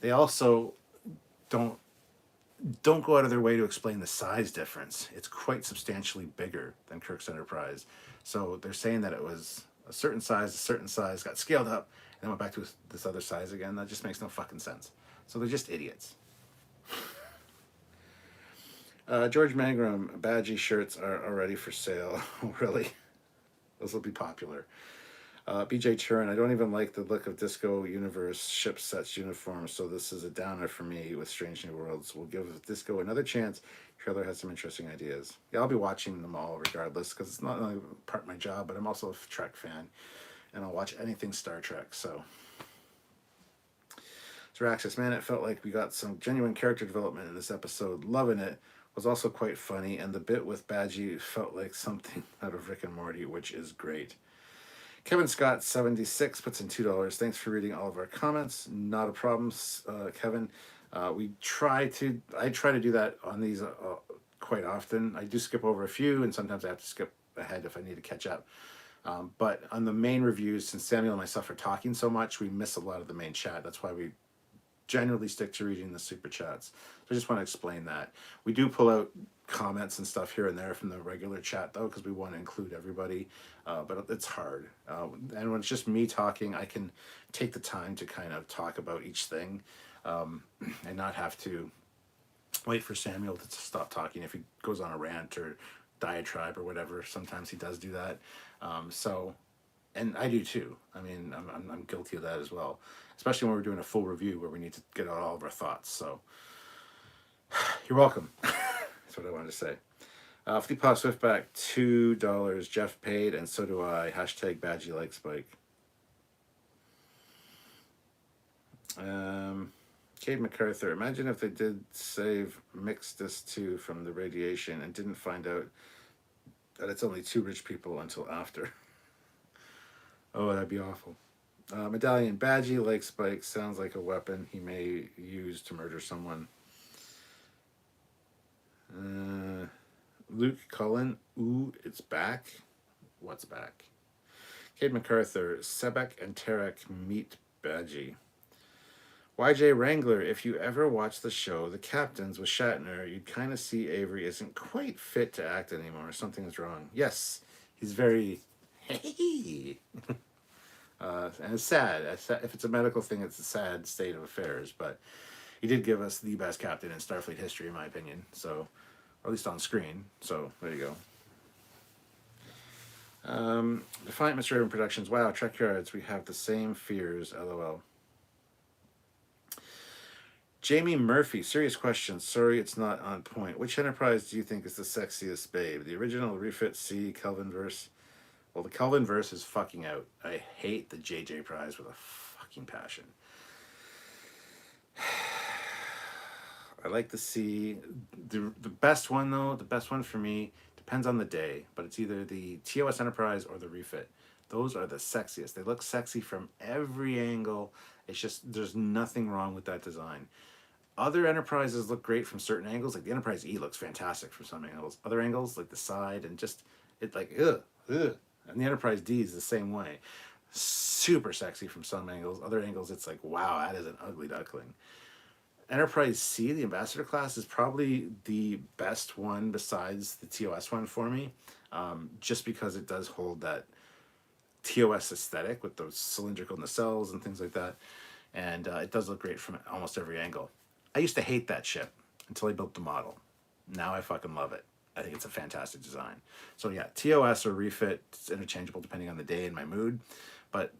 They also don't go out of their way to explain the size difference. It's quite substantially bigger than Kirk's Enterprise. So they're saying that it was a certain size, got scaled up, and then went back to this other size again. That just makes no fucking sense. So they're just idiots. George Mangrum, Badgy shirts are already for sale. Really? Those will be popular. BJ Turin, I don't even like the look of Disco Universe ship sets uniforms, so this is a downer for me with Strange New Worlds. We'll give Disco another chance. Trailer has some interesting ideas. Yeah, I'll be watching them all regardless, because it's not only part of my job, but I'm also a Trek fan, and I'll watch anything Star Trek, so. Zeraxis, man, it felt like we got some genuine character development in this episode. Loving it. Was also quite funny, and the bit with Badgy felt like something out of Rick and Morty, which is great. Kevin Scott 76 puts in $2. Thanks for reading all of our comments. Not a problem, Kevin. I try to do that on these quite often. I do skip over a few, and sometimes I have to skip ahead if I need to catch up. But on the main reviews, since Samuel and myself are talking so much, we miss a lot of the main chat. That's why we generally stick to reading the super chats. So I just want to explain that. We do pull out comments and stuff here and there from the regular chat, though, because we want to include everybody, but it's hard. And when it's just me talking, I can take the time to kind of talk about each thing, and not have to wait for Samuel to stop talking if he goes on a rant or diatribe or whatever. Sometimes he does do that. And I do too. I mean, I'm guilty of that as well, especially when we're doing a full review where we need to get out all of our thoughts. So you're welcome. That's what I wanted to say. Fleetpaw Swiftback, $2. Jeff paid, and so do I. Hashtag Badgy like Spike. Cade MacArthur, imagine if they did save Mixtus 2 from the radiation and didn't find out that it's only 2 rich people until after. Oh, that'd be awful. Medallion, Badgy like Spike, sounds like a weapon he may use to murder someone. Luke Cullen, ooh, it's back. What's back? Cade MacArthur, Sebek and Tarek meet Badgy. YJ Wrangler, if you ever watch the show The Captains with Shatner, you'd kind of see Avery isn't quite fit to act anymore. Something is wrong. Yes, he's very... Hey! And it's sad. If it's a medical thing, it's a sad state of affairs. But he did give us the best captain in Starfleet history, in my opinion. So, or at least on screen. So there you go. Defiant Mr. Raven Productions. Wow, Trekyards, we have the same fears. LOL. Jamie Murphy, serious question. Sorry, it's not on point. Which Enterprise do you think is the sexiest babe? The original, refit, C, Kelvinverse? Well, the Kelvinverse is fucking out. I hate the JJ prize with a fucking passion. I like the C. The best one, though, the best one for me, depends on the day, but it's either the TOS Enterprise or the refit. Those are the sexiest. They look sexy from every angle. It's just, there's nothing wrong with that design. Other Enterprises look great from certain angles. Like the Enterprise E looks fantastic from some angles. Other angles, like the side, and just, it like, ugh. And the Enterprise D is the same way. Super sexy from some angles. Other angles, it's like, wow, that is an ugly duckling. Enterprise C, the Ambassador class, is probably the best one besides the TOS one for me. Just because it does hold that TOS aesthetic with those cylindrical nacelles and things like that. And it does look great from almost every angle. I used to hate that ship until I built the model. Now I fucking love it. I think it's a fantastic design. So yeah, TOS or refit, it's interchangeable depending on the day and my mood, but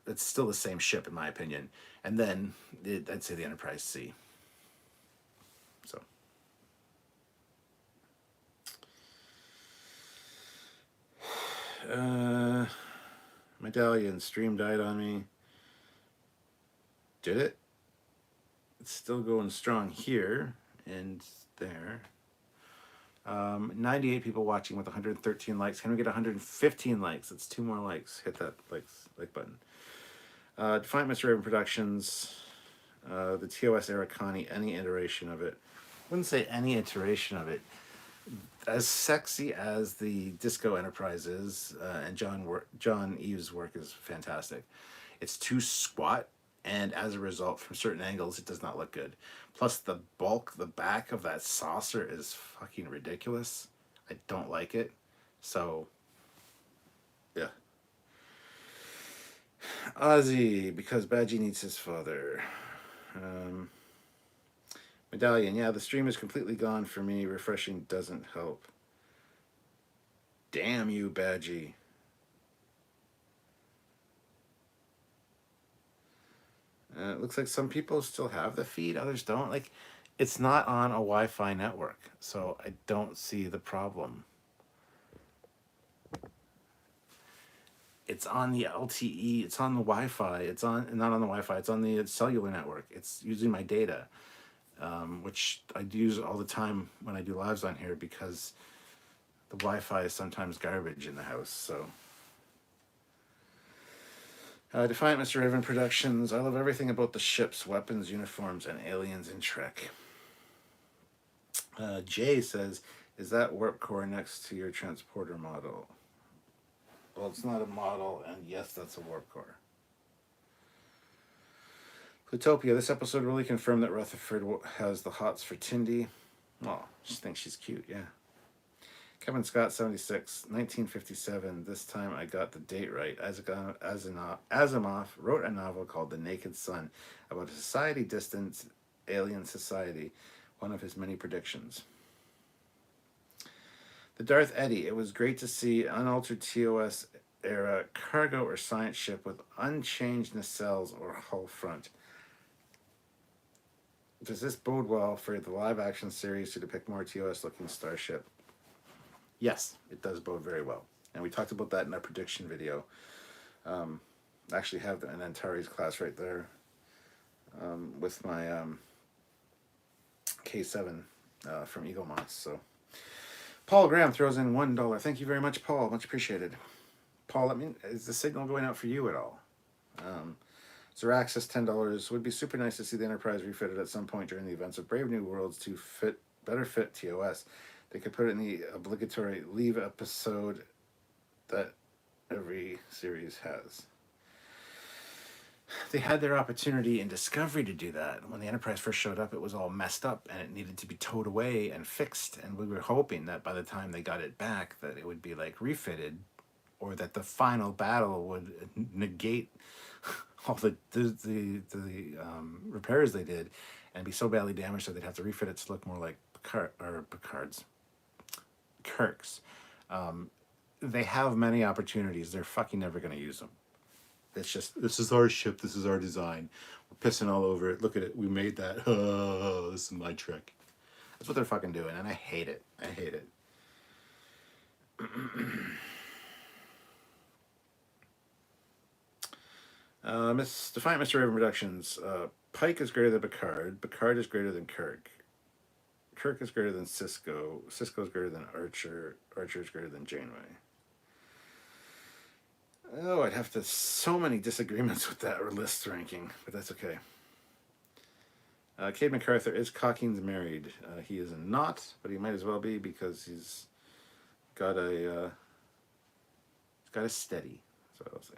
it's still the same ship in my opinion. And then I'd say the Enterprise C. So. Medallion stream died on me. Did it? It's still going strong here and there. 98 people watching with 113 likes. Can we get 115 likes? It's 2 more likes. Hit that like button. Defiant Mr. Raven Productions. The TOS era Connie, any iteration of it. I wouldn't say any iteration of it. As sexy as the Disco Enterprise is, and John Eves' work is fantastic. It's too squat, and as a result, from certain angles, it does not look good. Plus, the back of that saucer is fucking ridiculous. I don't like it. So, yeah. Ozzy, because Badgy needs his father. Medallion, yeah, the stream is completely gone for me. Refreshing doesn't help. Damn you, Badgy. It looks like some people still have the feed, others don't. Like, it's not on a Wi-Fi network, so I don't see the problem. It's on the LTE, it's on the Wi-Fi, it's on, not on the Wi-Fi, it's on the cellular network. It's using my data, which I use all the time when I do lives on here because the Wi-Fi is sometimes garbage in the house, so. Defiant Mr. Raven Productions. I love everything about the ships, weapons, uniforms, and aliens in Trek. Jay says, is that warp core next to your transporter model? Well, it's not a model, and yes, that's a warp core. Plutopia, this episode really confirmed that Rutherford has the hots for Tindy. Oh, just think she's cute, yeah. Kevin Scott, 76, 1957. This time I got the date right. Asimov wrote a novel called The Naked Sun about a society distant alien society, one of his many predictions. The Darth Eddy. It was great to see unaltered TOS era cargo or science ship with unchanged nacelles or hull front. Does this bode well for the live action series to depict more TOS looking starship? Yes, it does bode very well. And we talked about that in our prediction video. I actually have an Antares class right there with my K7 from Eagle Moss. So, Paul Graham throws in $1. Thank you very much, Paul. Much appreciated. Paul, is the signal going out for you at all? Zeraxis, $10. Would be super nice to see the Enterprise refitted at some point during the events of Brave New Worlds to better fit TOS. They could put it in the obligatory leave episode that every series has. They had their opportunity in Discovery to do that. When the Enterprise first showed up, it was all messed up and it needed to be towed away and fixed. And we were hoping that by the time they got it back, that it would be like refitted or that the final battle would negate all the repairs they did, and be so badly damaged that they'd have to refit it to look more like Kirk's. They have many opportunities. They're fucking never going to use them. It's just, this is our ship. This is our design. We're pissing all over it. Look at it. We made that. Oh, this is my trick. That's what they're fucking doing, and I hate it. I hate it. Defiant Mr. Raven Productions. Pike is greater than Picard. Picard is greater than Kirk. Kirk is greater than Cisco. Cisco is greater than Archer. Archer is greater than Janeway. Oh, I'd have to so many disagreements with that list ranking, but that's okay. Cade MacArthur is Cocking's married. He is not, but he might as well be because he's got a steady. That's what I'll say.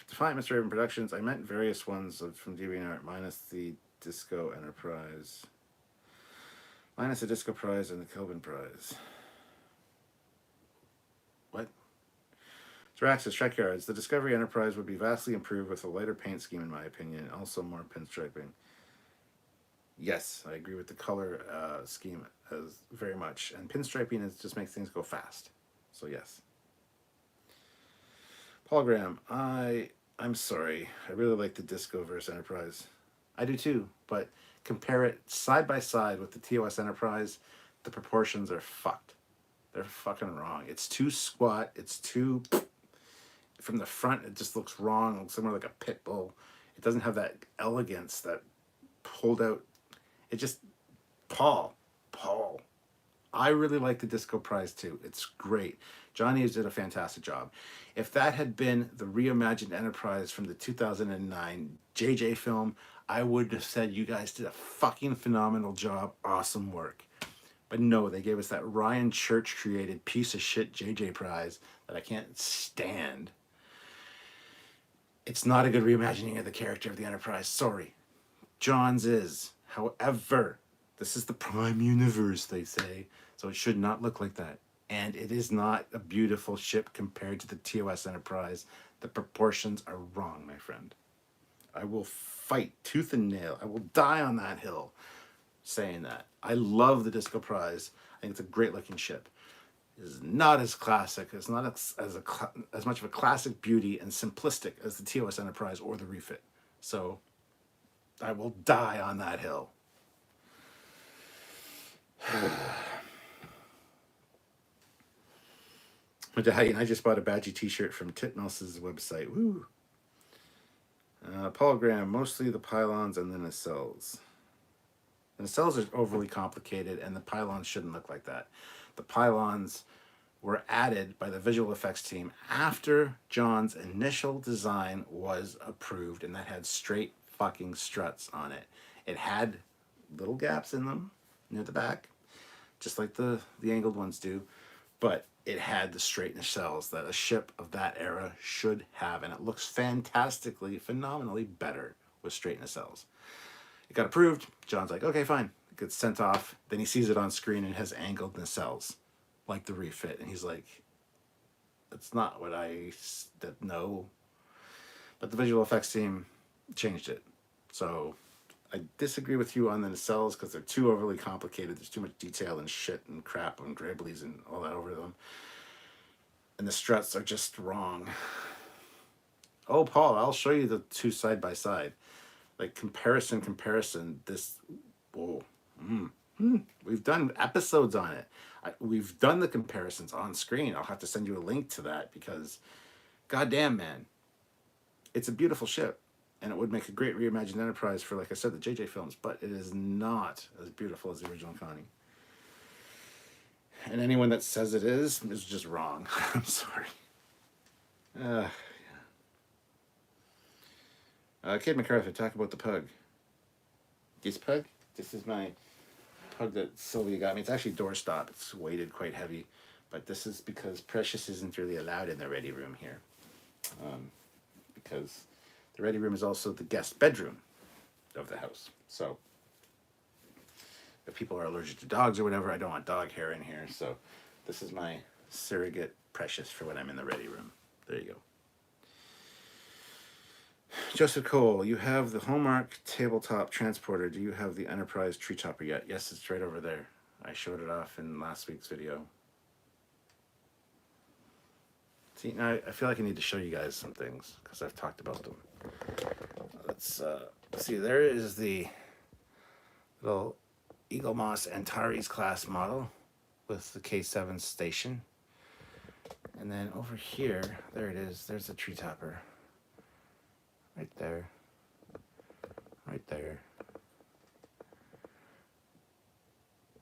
Defiant Mr. Raven Productions. I meant various ones from DeviantArt minus the Disco Enterprise. Minus the Disco Prize and the Kelvin Prize. What? Draxus Trekyards. The Discovery Enterprise would be vastly improved with a lighter paint scheme, in my opinion. Also more pinstriping. Yes, I agree with the color scheme as very much. And pinstriping just makes things go fast. So yes. Paul Graham. I'm sorry. I really like the Discoverse Enterprise. I do too, but compare it side by side with the TOS Enterprise, the proportions are fucked. They're fucking wrong. It's too squat. It's too... From the front, it just looks wrong. It looks somewhere like a pit bull. It doesn't have that elegance, that pulled out... It just... Paul. I really like the Disco Prize too. It's great. John Hughes did a fantastic job. If that had been the reimagined Enterprise from the 2009 JJ film, I would have said you guys did a fucking phenomenal job. Awesome work. But no, they gave us that Ryan Church created piece of shit JJ Prize that I can't stand. It's not a good reimagining of the character of the Enterprise. Sorry. John's is. However, this is the Prime Universe, they say, so it should not look like that. And it is not a beautiful ship compared to the TOS Enterprise. The proportions are wrong, my friend. I will fight tooth and nail. I will die on that hill saying that. I love the Disco Prize. I think it's a great looking ship. It is not as classic. It's not as much of a classic beauty and simplistic as the TOS Enterprise or the refit. So I will die on that hill. Medallion. I just bought a Badgy t-shirt from Titmouse's website. Woo! Paul Graham. Mostly the pylons and the nacelles. The nacelles are overly complicated, and the pylons shouldn't look like that. The pylons were added by the visual effects team after John's initial design was approved, and that had straight fucking struts on it. It had little gaps in them near the back, just like the angled ones do, but it had the straight nacelles that a ship of that era should have, and it looks fantastically, phenomenally better with straight nacelles. It got approved. John's like, okay, fine. It gets sent off. Then he sees it on screen and it has angled nacelles, like the refit. And he's like, that's not what no. But the visual effects team changed it. So I disagree with you on the nacelles because they're too overly complicated. There's too much detail and shit and crap and gribblies and all that over them. And the struts are just wrong. Oh, Paul, I'll show you the two side by side. Like comparison, this, whoa, we've done episodes on it. We've done the comparisons on screen. I'll have to send you a link to that because, goddamn, man, it's a beautiful ship. And it would make a great reimagined Enterprise for, like I said, the JJ films, but it is not as beautiful as the original Connie. And anyone that says it is just wrong. I'm sorry. Kid MacArthur, talk about the pug. This pug? This is my pug that Sylvia got me. It's actually doorstop. It's weighted quite heavy. But this is because Precious isn't really allowed in the ready room here. Because the ready room is also the guest bedroom of the house. So, if if people are allergic to dogs or whatever, I don't want dog hair in here. So this is my surrogate precious for when I'm in the ready room. There you go. Joseph Cole, you have the Hallmark tabletop transporter. Do you have the Enterprise tree topper yet? Yes, it's right over there. I showed it off in last week's video. See, now I feel like I need to show you guys some things because I've talked about them. Let's see. There is the little Eagle Moss Antares class model with the K7 station. And then over here, there it is. There's the tree topper. Right there. Right there.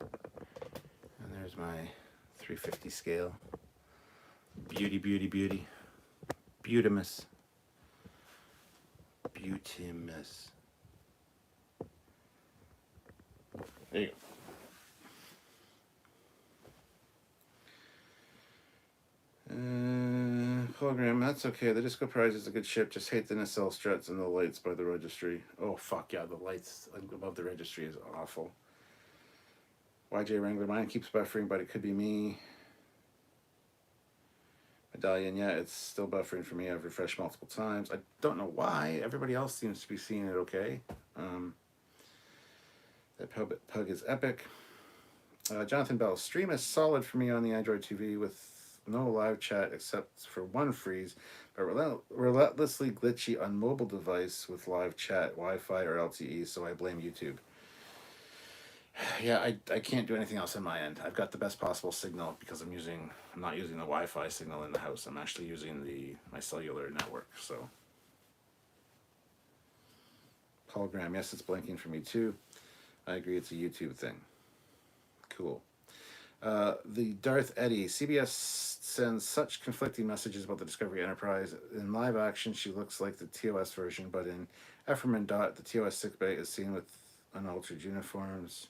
And there's my 350 scale. Beauty, beauty, beauty. Beautimus. Beautimus. There you go. Hologram, that's okay. The Disco Prize is a good ship. Just hate the nacelle struts and the lights by the registry. Oh, fuck yeah. The lights above the registry is awful. YJ Wrangler, mine keeps buffering, but it could be me. Medallion, yeah, it's still buffering for me. I've refreshed multiple times. I don't know why. Everybody else seems to be seeing it okay. That pug is epic. Jonathan Bell, stream is solid for me on the Android TV with no live chat except for one freeze, but relentlessly glitchy on mobile device with live chat, Wi-Fi or LTE, so I blame YouTube. Yeah, I can't do anything else on my end. I've got the best possible signal because I'm not using the Wi-Fi signal in the house. I'm actually using my cellular network, so. Paul Graham, yes, it's blinking for me too. I agree, it's a YouTube thing. Cool. The Darth Eddy, CBS sends such conflicting messages about the Discovery Enterprise. In live action, she looks like the TOS version, but in Ephraim and Dot, the TOS sickbay is seen with unaltered uniforms.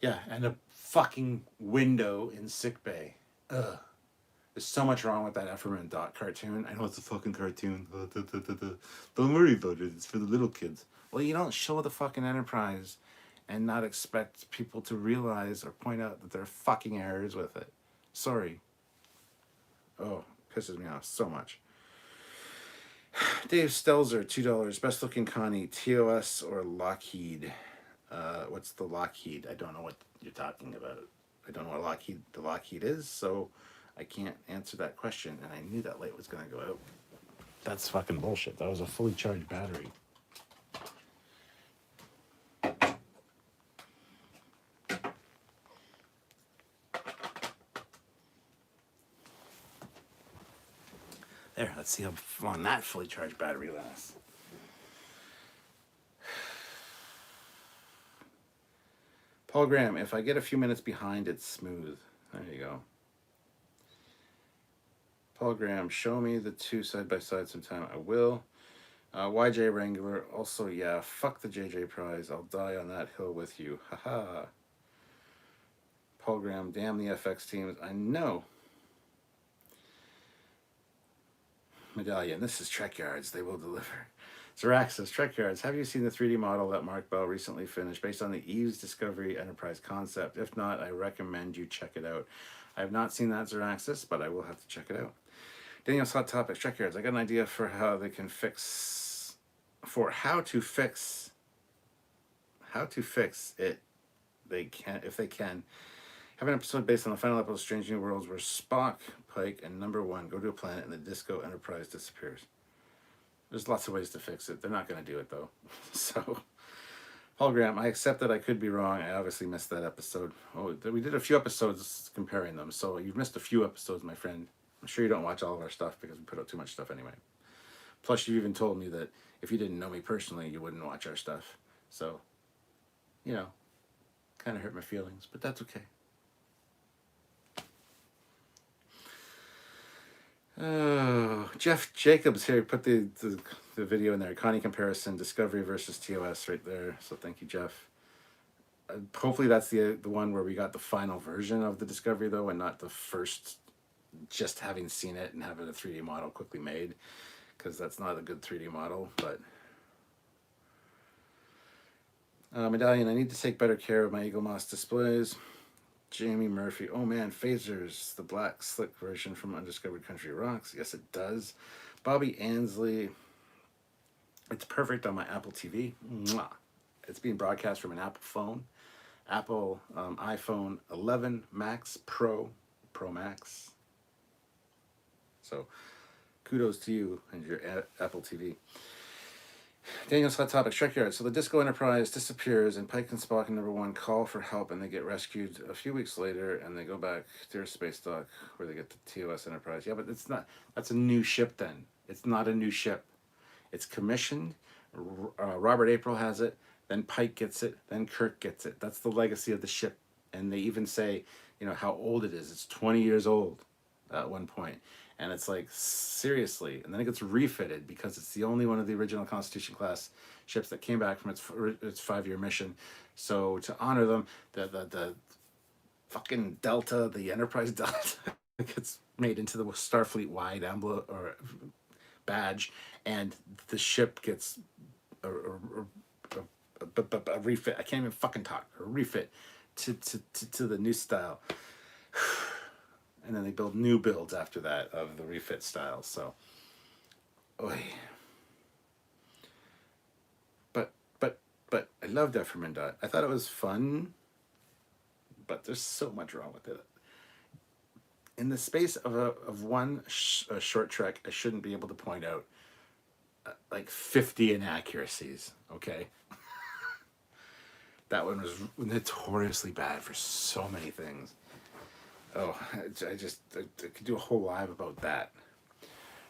Yeah, and a fucking window in sickbay. Ugh. There's so much wrong with that Ephraim and Dot cartoon. I know it's a fucking cartoon. Don't worry about it. It's for the little kids. Well, you don't show the fucking Enterprise and not expect people to realize or point out that there are fucking errors with it. Sorry. Oh, pisses me off so much. Dave Stelzer, $2. Best looking Connie, TOS or Lockheed? What's the Lockheed? I don't know what you're talking about. I don't know what the Lockheed is, so I can't answer that question. And I knew that light was going to go out. That's fucking bullshit. That was a fully charged battery. There, let's see how long that fully charged battery lasts. Paul Graham, if I get a few minutes behind, it's smooth. There you go. Paul Graham, show me the two side by side sometime. I will. YJ Wrangler, also, yeah, fuck the JJ Prize. I'll die on that hill with you. Haha. Paul Graham, damn the FX teams. I know. Medallion, this is Trekyards. They will deliver. Zorak says, Trekyards, have you seen the 3D model that Mark Bell recently finished based on the Eve's Discovery Enterprise concept? If not, I recommend you check it out. I have not seen that, Zoraxis, but I will have to check it out. Daniel's Hot Topics, Trekyards, I got an idea for how to fix it. If they can. Have an episode based on the final episode of Strange New Worlds where Spock, Pike, and Number One go to a planet and the Disco Enterprise disappears. There's lots of ways to fix it. They're not going to do it, though. So, Paul Graham, I accept that I could be wrong. I obviously missed that episode. Oh, we did a few episodes comparing them, so you've missed a few episodes, my friend. I'm sure you don't watch all of our stuff because we put out too much stuff anyway. Plus, you even told me that if you didn't know me personally, you wouldn't watch our stuff. So, you know, kind of hurt my feelings, but that's okay. Oh, Jeff Jacobs here put the video in there. Connie comparison, Discovery versus TOS right there. So thank you, Jeff. Hopefully that's the one where we got the final version of the Discovery though, and not the first, just having seen it and having a 3D model quickly made, because that's not a good 3D model. But Medallion, I need to take better care of my Eagle Moss displays. Jamie Murphy, oh man, Phasers, the black slick version from Undiscovered Country Rocks. Yes, it does. Bobby Ansley, it's perfect on my Apple TV. Mwah. It's being broadcast from an Apple phone. Apple iPhone 11 Max Pro, Pro Max. So kudos to you and your Apple TV. Daniel's Hot Topic, Trekyards. So the Disco Enterprise disappears, and Pike and Spock and Number One call for help, and they get rescued a few weeks later, and they go back to their space dock where they get the TOS Enterprise. Yeah, but it's not. That's a new ship then. It's not a new ship. It's commissioned. Robert April has it. Then Pike gets it. Then Kirk gets it. That's the legacy of the ship. And they even say, how old it is. It's 20 years old at one point. And it's like, seriously. And then it gets refitted because it's the only one of the original Constitution class ships that came back from its 5-year mission. So to honor them, the fucking Delta, the Enterprise Delta, gets made into the Starfleet wide emblem or badge, and the ship gets a refit. I can't even fucking talk. A refit to the new style. And then they build new builds after that of the refit styles. So, oy. But I loved Efferman. I thought it was fun, but there's so much wrong with it. In the space of one short trek, I shouldn't be able to point out like 50 inaccuracies. Okay, that one was notoriously bad for so many things. Oh, I could do a whole live about that.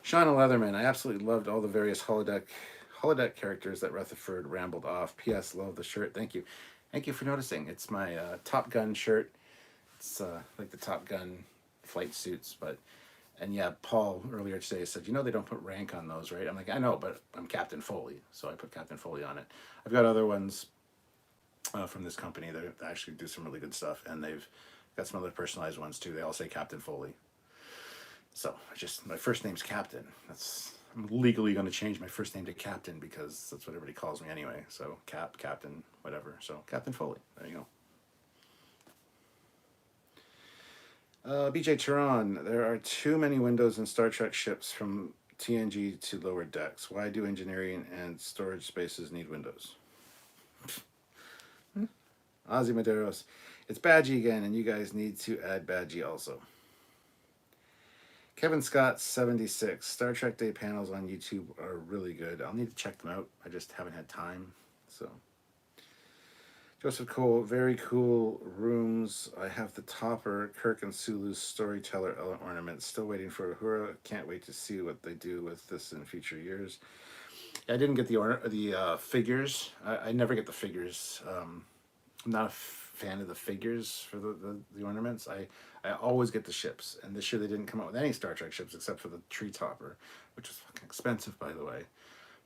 Shauna Leatherman, I absolutely loved all the various holodeck characters that Rutherford rambled off. P.S. Love the shirt. Thank you. Thank you for noticing. It's my Top Gun shirt. It's like the Top Gun flight suits, and yeah, Paul earlier today said, they don't put rank on those, right? I'm like, I know, but I'm Captain Foley, so I put Captain Foley on it. I've got other ones from this company that actually do some really good stuff, and they've got some other personalized ones too. They all say Captain Foley. So my first name's Captain. I'm legally going to change my first name to Captain because that's what everybody calls me anyway. So Captain, whatever. So Captain Foley. There you go. BJ Tehran, there are too many windows in Star Trek ships from TNG to lower decks. Why do engineering and storage spaces need windows? Ozzy Maderos, it's Badgy again, and you guys need to add Badgy also. Kevin Scott 76. Star Trek Day panels on YouTube are really good. I'll need to check them out. I just haven't had time. So Joseph Cole, very cool rooms. I have the topper Kirk and Sulu's storyteller ornament. Still waiting for Uhura. Can't wait to see what they do with this in future years. I didn't get the figures. I never get the figures. I'm not a fan of the figures for the ornaments. I always get the ships, and this year they didn't come out with any Star Trek ships except for the tree topper, which was fucking expensive, by the way,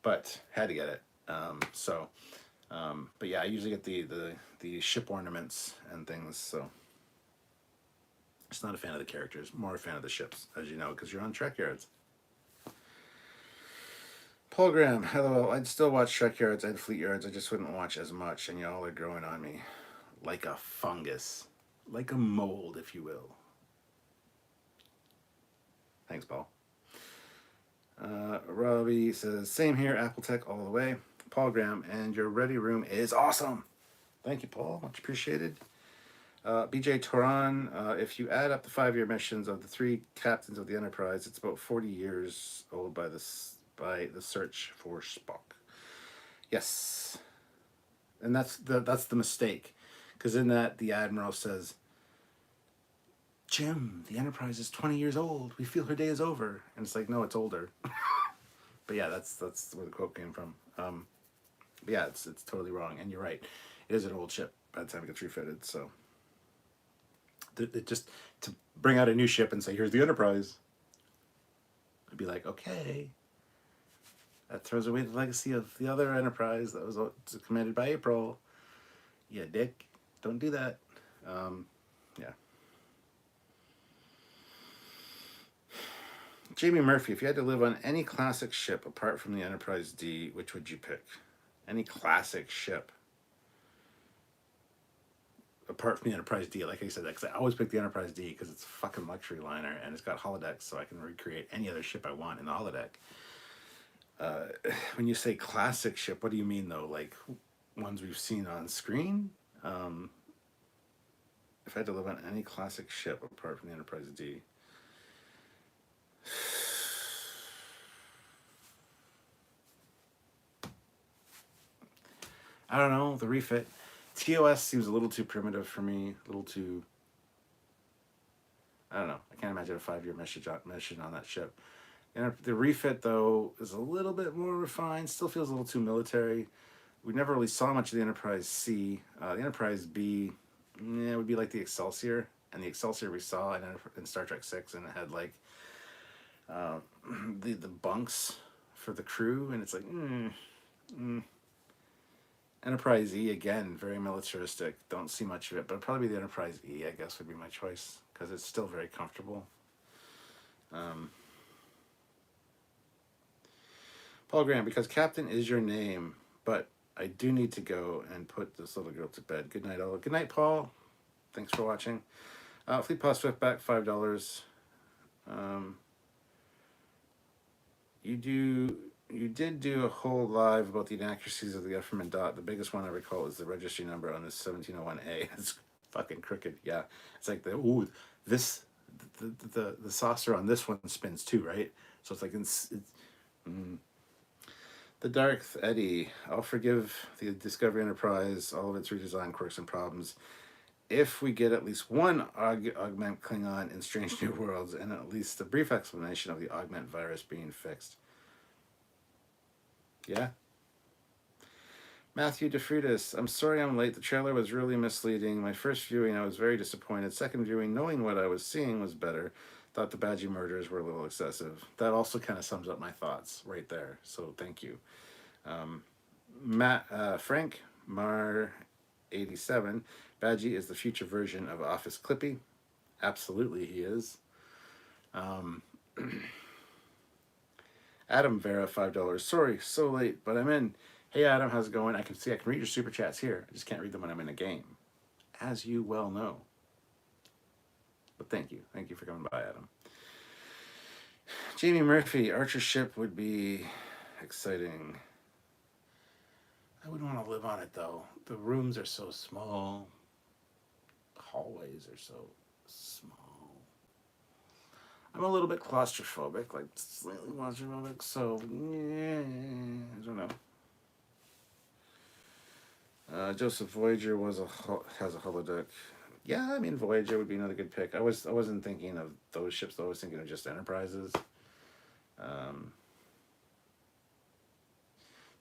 but had to get it. But yeah, I usually get the ship ornaments and things. So just not a fan of the characters, more a fan of the ships, as you know, because you're on Trekyards. Paul Graham, hello. I'd still watch Trekyards. I'd Fleet Yards. I just wouldn't watch as much, and y'all are growing on me like a fungus, like a mold, if you will. Thanks, Paul. Robbie says, same here, Apple Tech all the way. Paul Graham, and your ready room is awesome. Thank you, Paul. Much appreciated. BJ Toran, if you add up the 5-year missions of the 3 captains of the Enterprise, it's about 40 years old by the search for Spock. Yes. And that's the mistake. Because in that, the Admiral says, Jim, the Enterprise is 20 years old. We feel her day is over. And it's like, no, it's older. But yeah, that's where the quote came from. But yeah, it's totally wrong. And you're right. It is an old ship by the time it gets refitted. So it just to bring out a new ship and say, here's the Enterprise. I'd be like, okay. That throws away the legacy of the other Enterprise that was commanded by April. Yeah, dick. Don't do that. Yeah. Jamie Murphy, if you had to live on any classic ship apart from the Enterprise D, which would you pick? Any classic ship. apart from the Enterprise D, like I said, because I always pick the Enterprise D because it's a fucking luxury liner and it's got holodecks, so I can recreate any other ship I want in the holodeck. When you say classic ship, what do you mean though? Like ones we've seen on screen? If I had to live on any classic ship apart from the Enterprise D, I don't know. The refit. TOS seems a little too primitive for me. A little too. I don't know. I can't imagine a 5-year mission on that ship. And the refit, though, is a little bit more refined. Still feels a little too military. We never really saw much of the Enterprise C. The Enterprise B, it would be like the Excelsior. And the Excelsior we saw in Star Trek 6, and it had like the bunks for the crew, and it's like, Enterprise E, again, very militaristic. Don't see much of it, but it'd probably be the Enterprise E, I guess, would be my choice, because it's still very comfortable. Paul Graham, because Captain is your name, but I do need to go and put this little girl to bed. Good night, all. Good night, Paul. Thanks for watching. Fleet Paw Swift back, $5. You did do a whole live about the inaccuracies of the Efferman dot. The biggest one I recall is the registry number on this 1701A. It's fucking crooked. Yeah, it's like the saucer on this one spins too, right? So it's like The Dark Eddie. I'll forgive the Discovery Enterprise, all of its redesign quirks and problems, if we get at least one augment Klingon in Strange New Worlds, and at least a brief explanation of the augment virus being fixed. Yeah? Matthew DeFritis, I'm sorry I'm late. The trailer was really misleading. My first viewing, I was very disappointed. Second viewing, knowing what I was seeing was better. Thought the Badgy murders were a little excessive. That also kind of sums up my thoughts right there. So thank you. Frank Mar 87. Badgy is the future version of Office Clippy. Absolutely he is. Adam Vera, $5. Sorry, so late, but I'm in. Hey Adam, how's it going? I can read your super chats here. I just can't read them when I'm in a game, as you well know. But thank you for coming by, Adam. Jamie Murphy, Archer ship would be exciting. I wouldn't want to live on it though. The rooms are so small. The hallways are so small. I'm a little bit claustrophobic, like slightly claustrophobic, so yeah, I don't know. Joseph Voyager has a holodeck. Yeah, I mean Voyager would be another good pick. I wasn't thinking of those ships though. I was thinking of just Enterprises.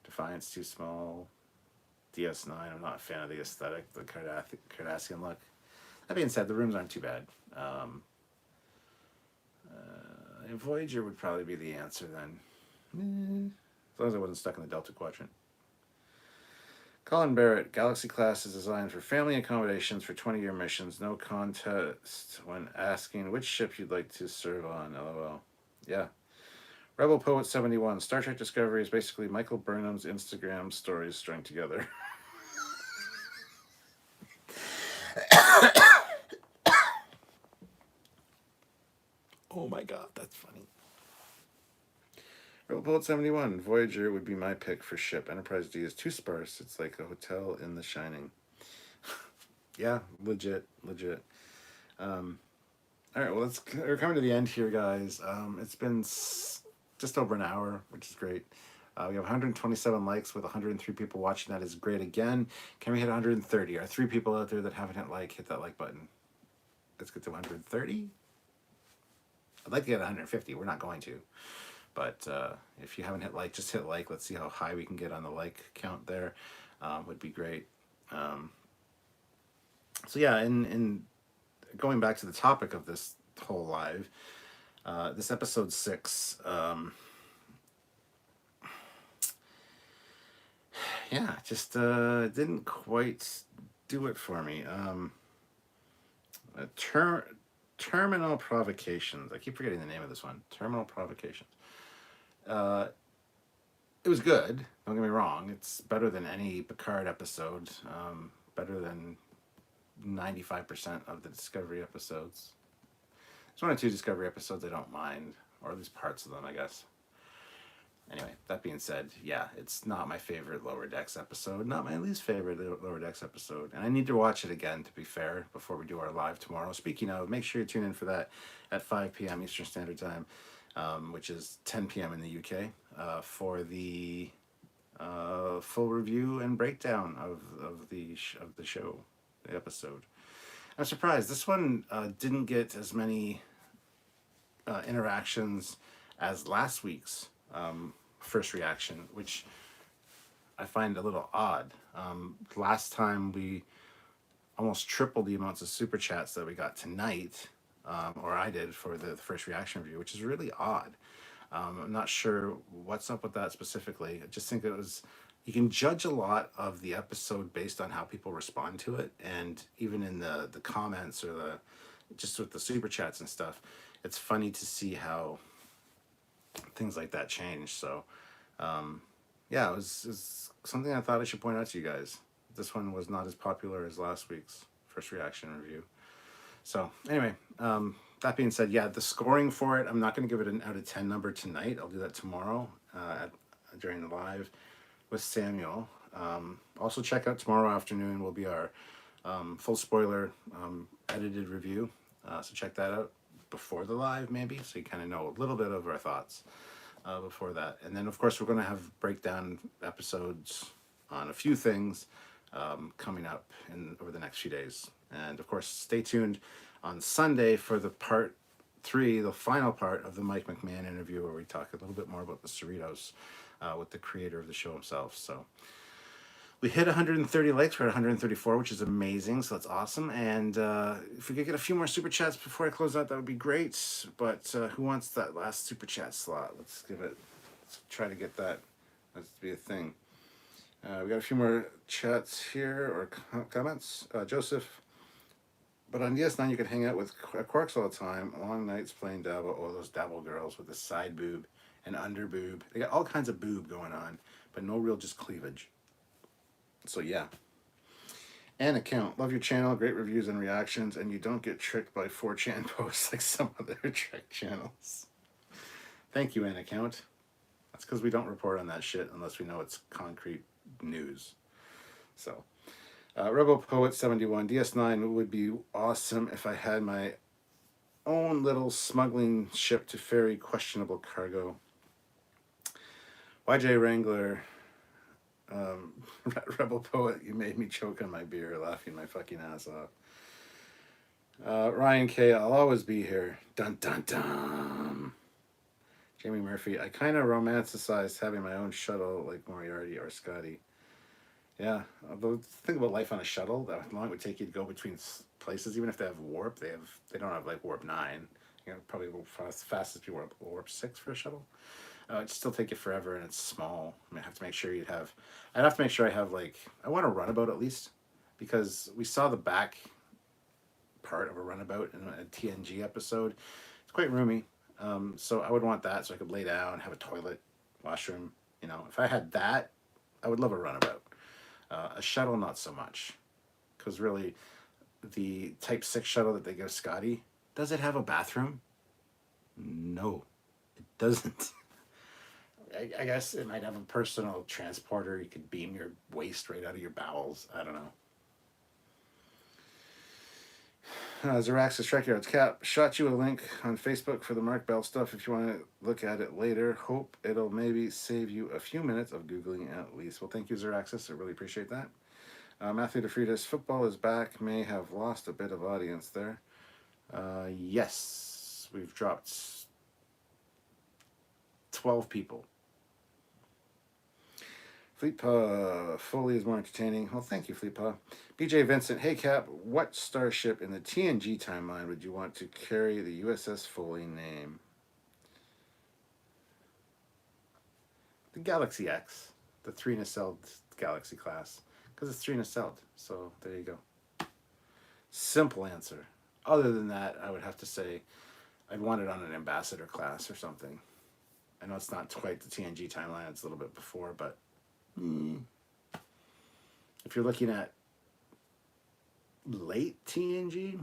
Defiance too small. DS9, I'm not a fan of the aesthetic, the Cardassian look. That being said, the rooms aren't too bad. Voyager would probably be the answer then. As long as I wasn't stuck in the Delta Quadrant. Colin Barrett, Galaxy class is designed for family accommodations for 20-year missions. No contest when asking which ship you'd like to serve on. LOL. Yeah. Rebel Poet 71. Star Trek Discovery is basically Michael Burnham's Instagram stories strung together. Oh my god, that's funny. Rebel Poet 71. Voyager would be my pick for ship. Enterprise D is too sparse. It's like a hotel in The Shining. Yeah, legit. Alright, well, we're coming to the end here, guys. It's been just over an hour, which is great. We have 127 likes with 103 people watching. That is great. Again, can we hit 130? Are 3 people out there that haven't hit that like button? Let's get to 130. I'd like to get 150. We're not going to. But if you haven't hit like, just hit like. Let's see how high we can get on the like count there. Would be great. So yeah, in going back to the topic of this whole live, this episode 6, yeah, just didn't quite do it for me. Terminal Provocations. I keep forgetting the name of this one. Terminal Provocations. It was good. Don't get me wrong. It's better than any Picard episode. Better than 95% of the Discovery episodes. There's 1 or 2 Discovery episodes I don't mind, or at least parts of them, I guess. Anyway, that being said, yeah, it's not my favorite Lower Decks episode, not my least favorite Lower Decks episode. And I need to watch it again, to be fair, before we do our live tomorrow. Speaking of, make sure you tune in for that at 5 p.m. Eastern Standard Time, which is 10 p.m. in the UK, for the full review and breakdown of the show, the episode. I'm surprised. This one didn't get as many interactions as last week's first reaction, which I find a little odd. Last time we almost tripled the amounts of super chats that we got tonight, or I did for the first reaction review, which is really odd. I'm not sure what's up with that specifically. I just think it was, you can judge a lot of the episode based on how people respond to it, and even in the comments or just with the super chats and stuff, it's funny to see how things like that change. So yeah, it was something I thought I should point out to you guys. This one was not as popular as last week's first reaction review. So anyway, that being said, yeah, the scoring for it, I'm not going to give it an out of 10 number tonight. I'll do that tomorrow during the live with Samuel. Also check out tomorrow afternoon will be our full spoiler edited review. So check that out before the live, maybe, so you kind of know a little bit of our thoughts before that. And then, of course, we're going to have breakdown episodes on a few things coming up over the next few days. And, of course, stay tuned on Sunday for the part 3, the final part of the Mike McMahon interview, where we talk a little bit more about the Cerritos with the creator of the show himself. So we hit 130 likes. We're at 134, which is amazing. So that's awesome. And if we could get a few more super chats before I close out, that would be great. But who wants that last super chat slot? Let's try to get that. Let's be a thing. We got a few more chats here or comments. Joseph. But on DS9, you can hang out with Quarks all the time. Long nights playing Dabble. Oh, those Dabble girls with the side boob and under boob. They got all kinds of boob going on, but no real just cleavage. So yeah. And account. Love your channel. Great reviews and reactions. And you don't get tricked by 4chan posts like some other Trek channels. Thank you, An account. That's because we don't report on that shit unless we know it's concrete news. So, Rebel Poet 71. DS9 would be awesome if I had my own little smuggling ship to ferry questionable cargo. YJ Wrangler. Rebel Poet, you made me choke on my beer laughing my fucking ass off. Ryan K, I'll always be here. Dun dun dun. Jamie Murphy, I kind of romanticized having my own shuttle like Moriarty or Scotty. Yeah, although think about life on a shuttle, that long it would take you to go between places, even if they have warp, they don't have like warp 9. You know, probably fast as people warp 6 for a shuttle. It'd still take you forever, and it's small. I mean, I have to make sure I'd have to make sure I have, like, I want a runabout at least, because we saw the back part of a runabout in a TNG episode. It's quite roomy, so I would want that so I could lay down, have a toilet, washroom. You know, if I had that, I would love a runabout. A shuttle, not so much, because really, the Type 6 shuttle that they give Scotty, does it have a bathroom? No, it doesn't. I guess it might have a personal transporter. You could beam your waste right out of your bowels. I don't know. Zeraxis Trekyards. Cap, shot you a link on Facebook for the Mark Bell stuff if you want to look at it later. Hope it'll maybe save you a few minutes of Googling at least. Well, thank you, Zeraxis. I really appreciate that. Matthew DeFritas, football is back. May have lost a bit of audience there. Yes, we've dropped 12 people. Fleetpaw, Foley is more entertaining. Well, thank you, Fleetpaw. BJ Vincent, hey Cap, what starship in the TNG timeline would you want to carry the USS Foley name? The Galaxy X, the 3 nacelled Galaxy class, because it's 3 nacelled. So there you go. Simple answer. Other than that, I would have to say I'd want it on an ambassador class or something. I know it's not quite the TNG timeline, it's a little bit before, but if you're looking at late TNG.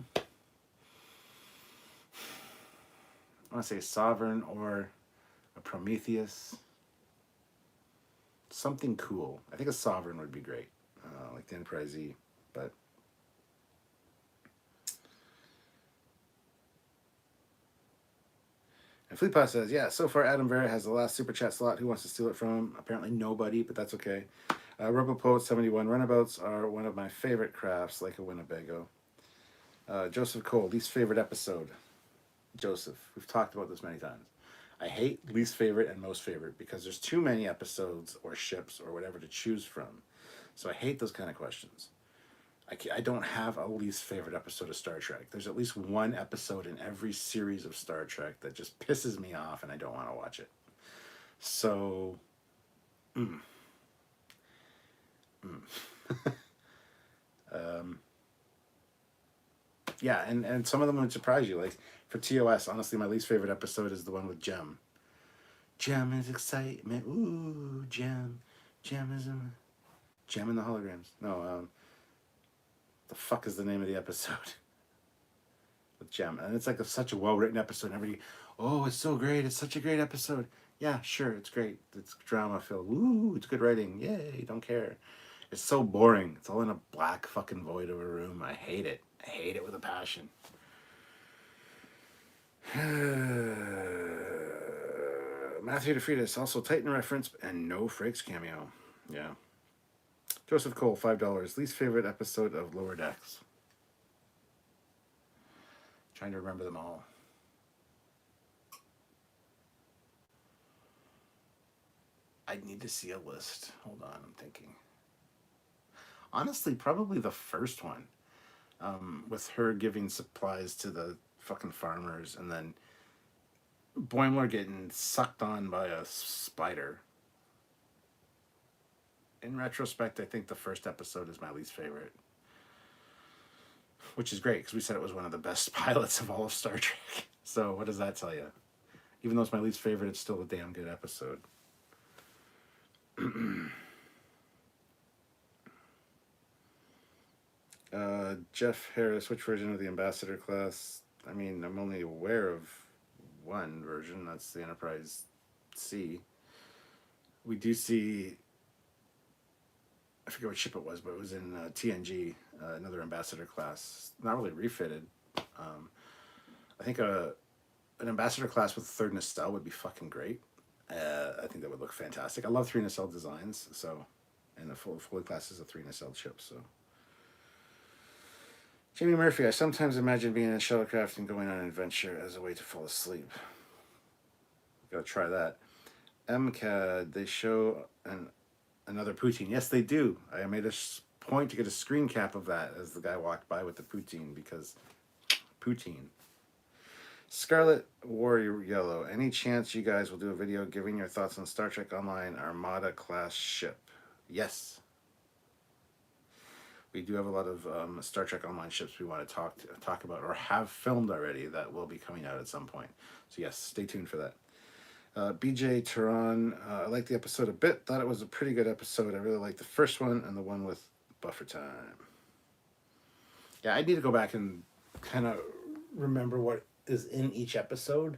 I want to say Sovereign or a Prometheus. Something cool. I think a Sovereign would be great. Like the Enterprise E. But and Fleetpaw says, yeah, so far Adam Vera has the last super chat slot. Who wants to steal it from him? Apparently nobody, but that's okay. RoboPoet71, runabouts are one of my favorite crafts, like a Winnebago. Joseph Cole, least favorite episode. Joseph, we've talked about this many times. I hate least favorite and most favorite because there's too many episodes or ships or whatever to choose from. So I hate those kind of questions. I don't have a least favorite episode of Star Trek. There's at least one episode in every series of Star Trek that just pisses me off and I don't want to watch it. So, yeah, and some of them would surprise you. Like for TOS, honestly, my least favorite episode is the one with Jem. Jem is excitement. Ooh, Jem. Jem is in... Jem in the holograms. No, the fuck is the name of the episode? With Jem. And it's like such a well-written episode. And everybody, oh, it's so great. It's such a great episode. Yeah, sure, it's great. It's drama-filled. Ooh, it's good writing. Yay, don't care. It's so boring. It's all in a black fucking void of a room. I hate it. I hate it with a passion. Matthew DeFritas, also Titan reference and no Frakes cameo. Yeah. Joseph Cole, $5. Least favorite episode of Lower Decks. Trying to remember them all. I'd need to see a list. Hold on, I'm thinking. Honestly, probably the first one. With her giving supplies to the fucking farmers and then Boimler getting sucked on by a spider. In retrospect, I think the first episode is my least favorite. Which is great, because we said it was one of the best pilots of all of Star Trek. So what does that tell you? Even though it's my least favorite, it's still a damn good episode. Jeff Harris, which version of the Ambassador class? I mean, I'm only aware of one version. That's the Enterprise C. We do see... I forget what ship it was, but it was in TNG, another Ambassador class. Not really refitted. I think an Ambassador class with a third nacelle would be fucking great. I think that would look fantastic. I love three nacelle designs, so, and the Foley class is a three nacelle ship, so. Jamie Murphy, I sometimes imagine being in a shuttlecraft and going on an adventure as a way to fall asleep. Gotta try that. MCAD, they show another poutine. Yes, they do. I made a point to get a screen cap of that as the guy walked by with the poutine, because poutine. Scarlet Warrior Yellow, any chance you guys will do a video giving your thoughts on Star Trek Online Armada class ship? Yes. We do have a lot of Star Trek Online ships we want to talk about or have filmed already that will be coming out at some point. So yes, stay tuned for that. BJ Tehran, I liked the episode a bit. Thought it was a pretty good episode. I really liked the first one and the one with Buffer Time. Yeah, I need to go back and kind of remember what is in each episode.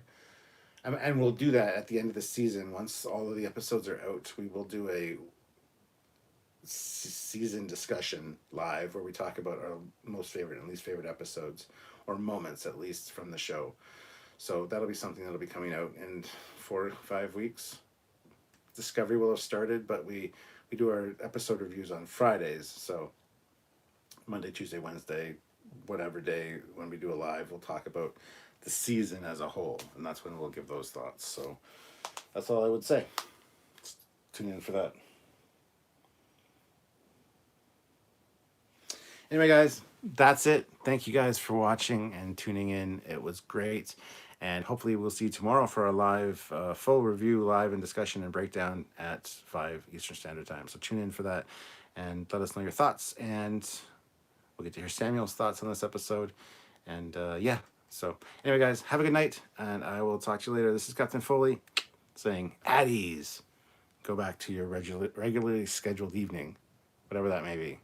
And we'll do that at the end of the season. Once all of the episodes are out, we will do a season discussion live where we talk about our most favorite and least favorite episodes, or moments at least, from the show. So that'll be something that'll be coming out in 4 or 5 weeks. Discovery will have started, but we do our episode reviews on Fridays. So Monday, Tuesday, Wednesday, whatever day when we do a live, we'll talk about the season as a whole, and that's when we'll give those thoughts. So that's all I would say. Tune in for that. Anyway, guys, that's it. Thank you guys for watching and tuning in. It was great. And hopefully we'll see you tomorrow for our live, full review, live and discussion and breakdown at 5 Eastern Standard Time. So tune in for that and let us know your thoughts. And we'll get to hear Samuel's thoughts on this episode. And yeah, so anyway, guys, have a good night. And I will talk to you later. This is Captain Foley saying, at ease. Go back to your regularly scheduled evening, whatever that may be.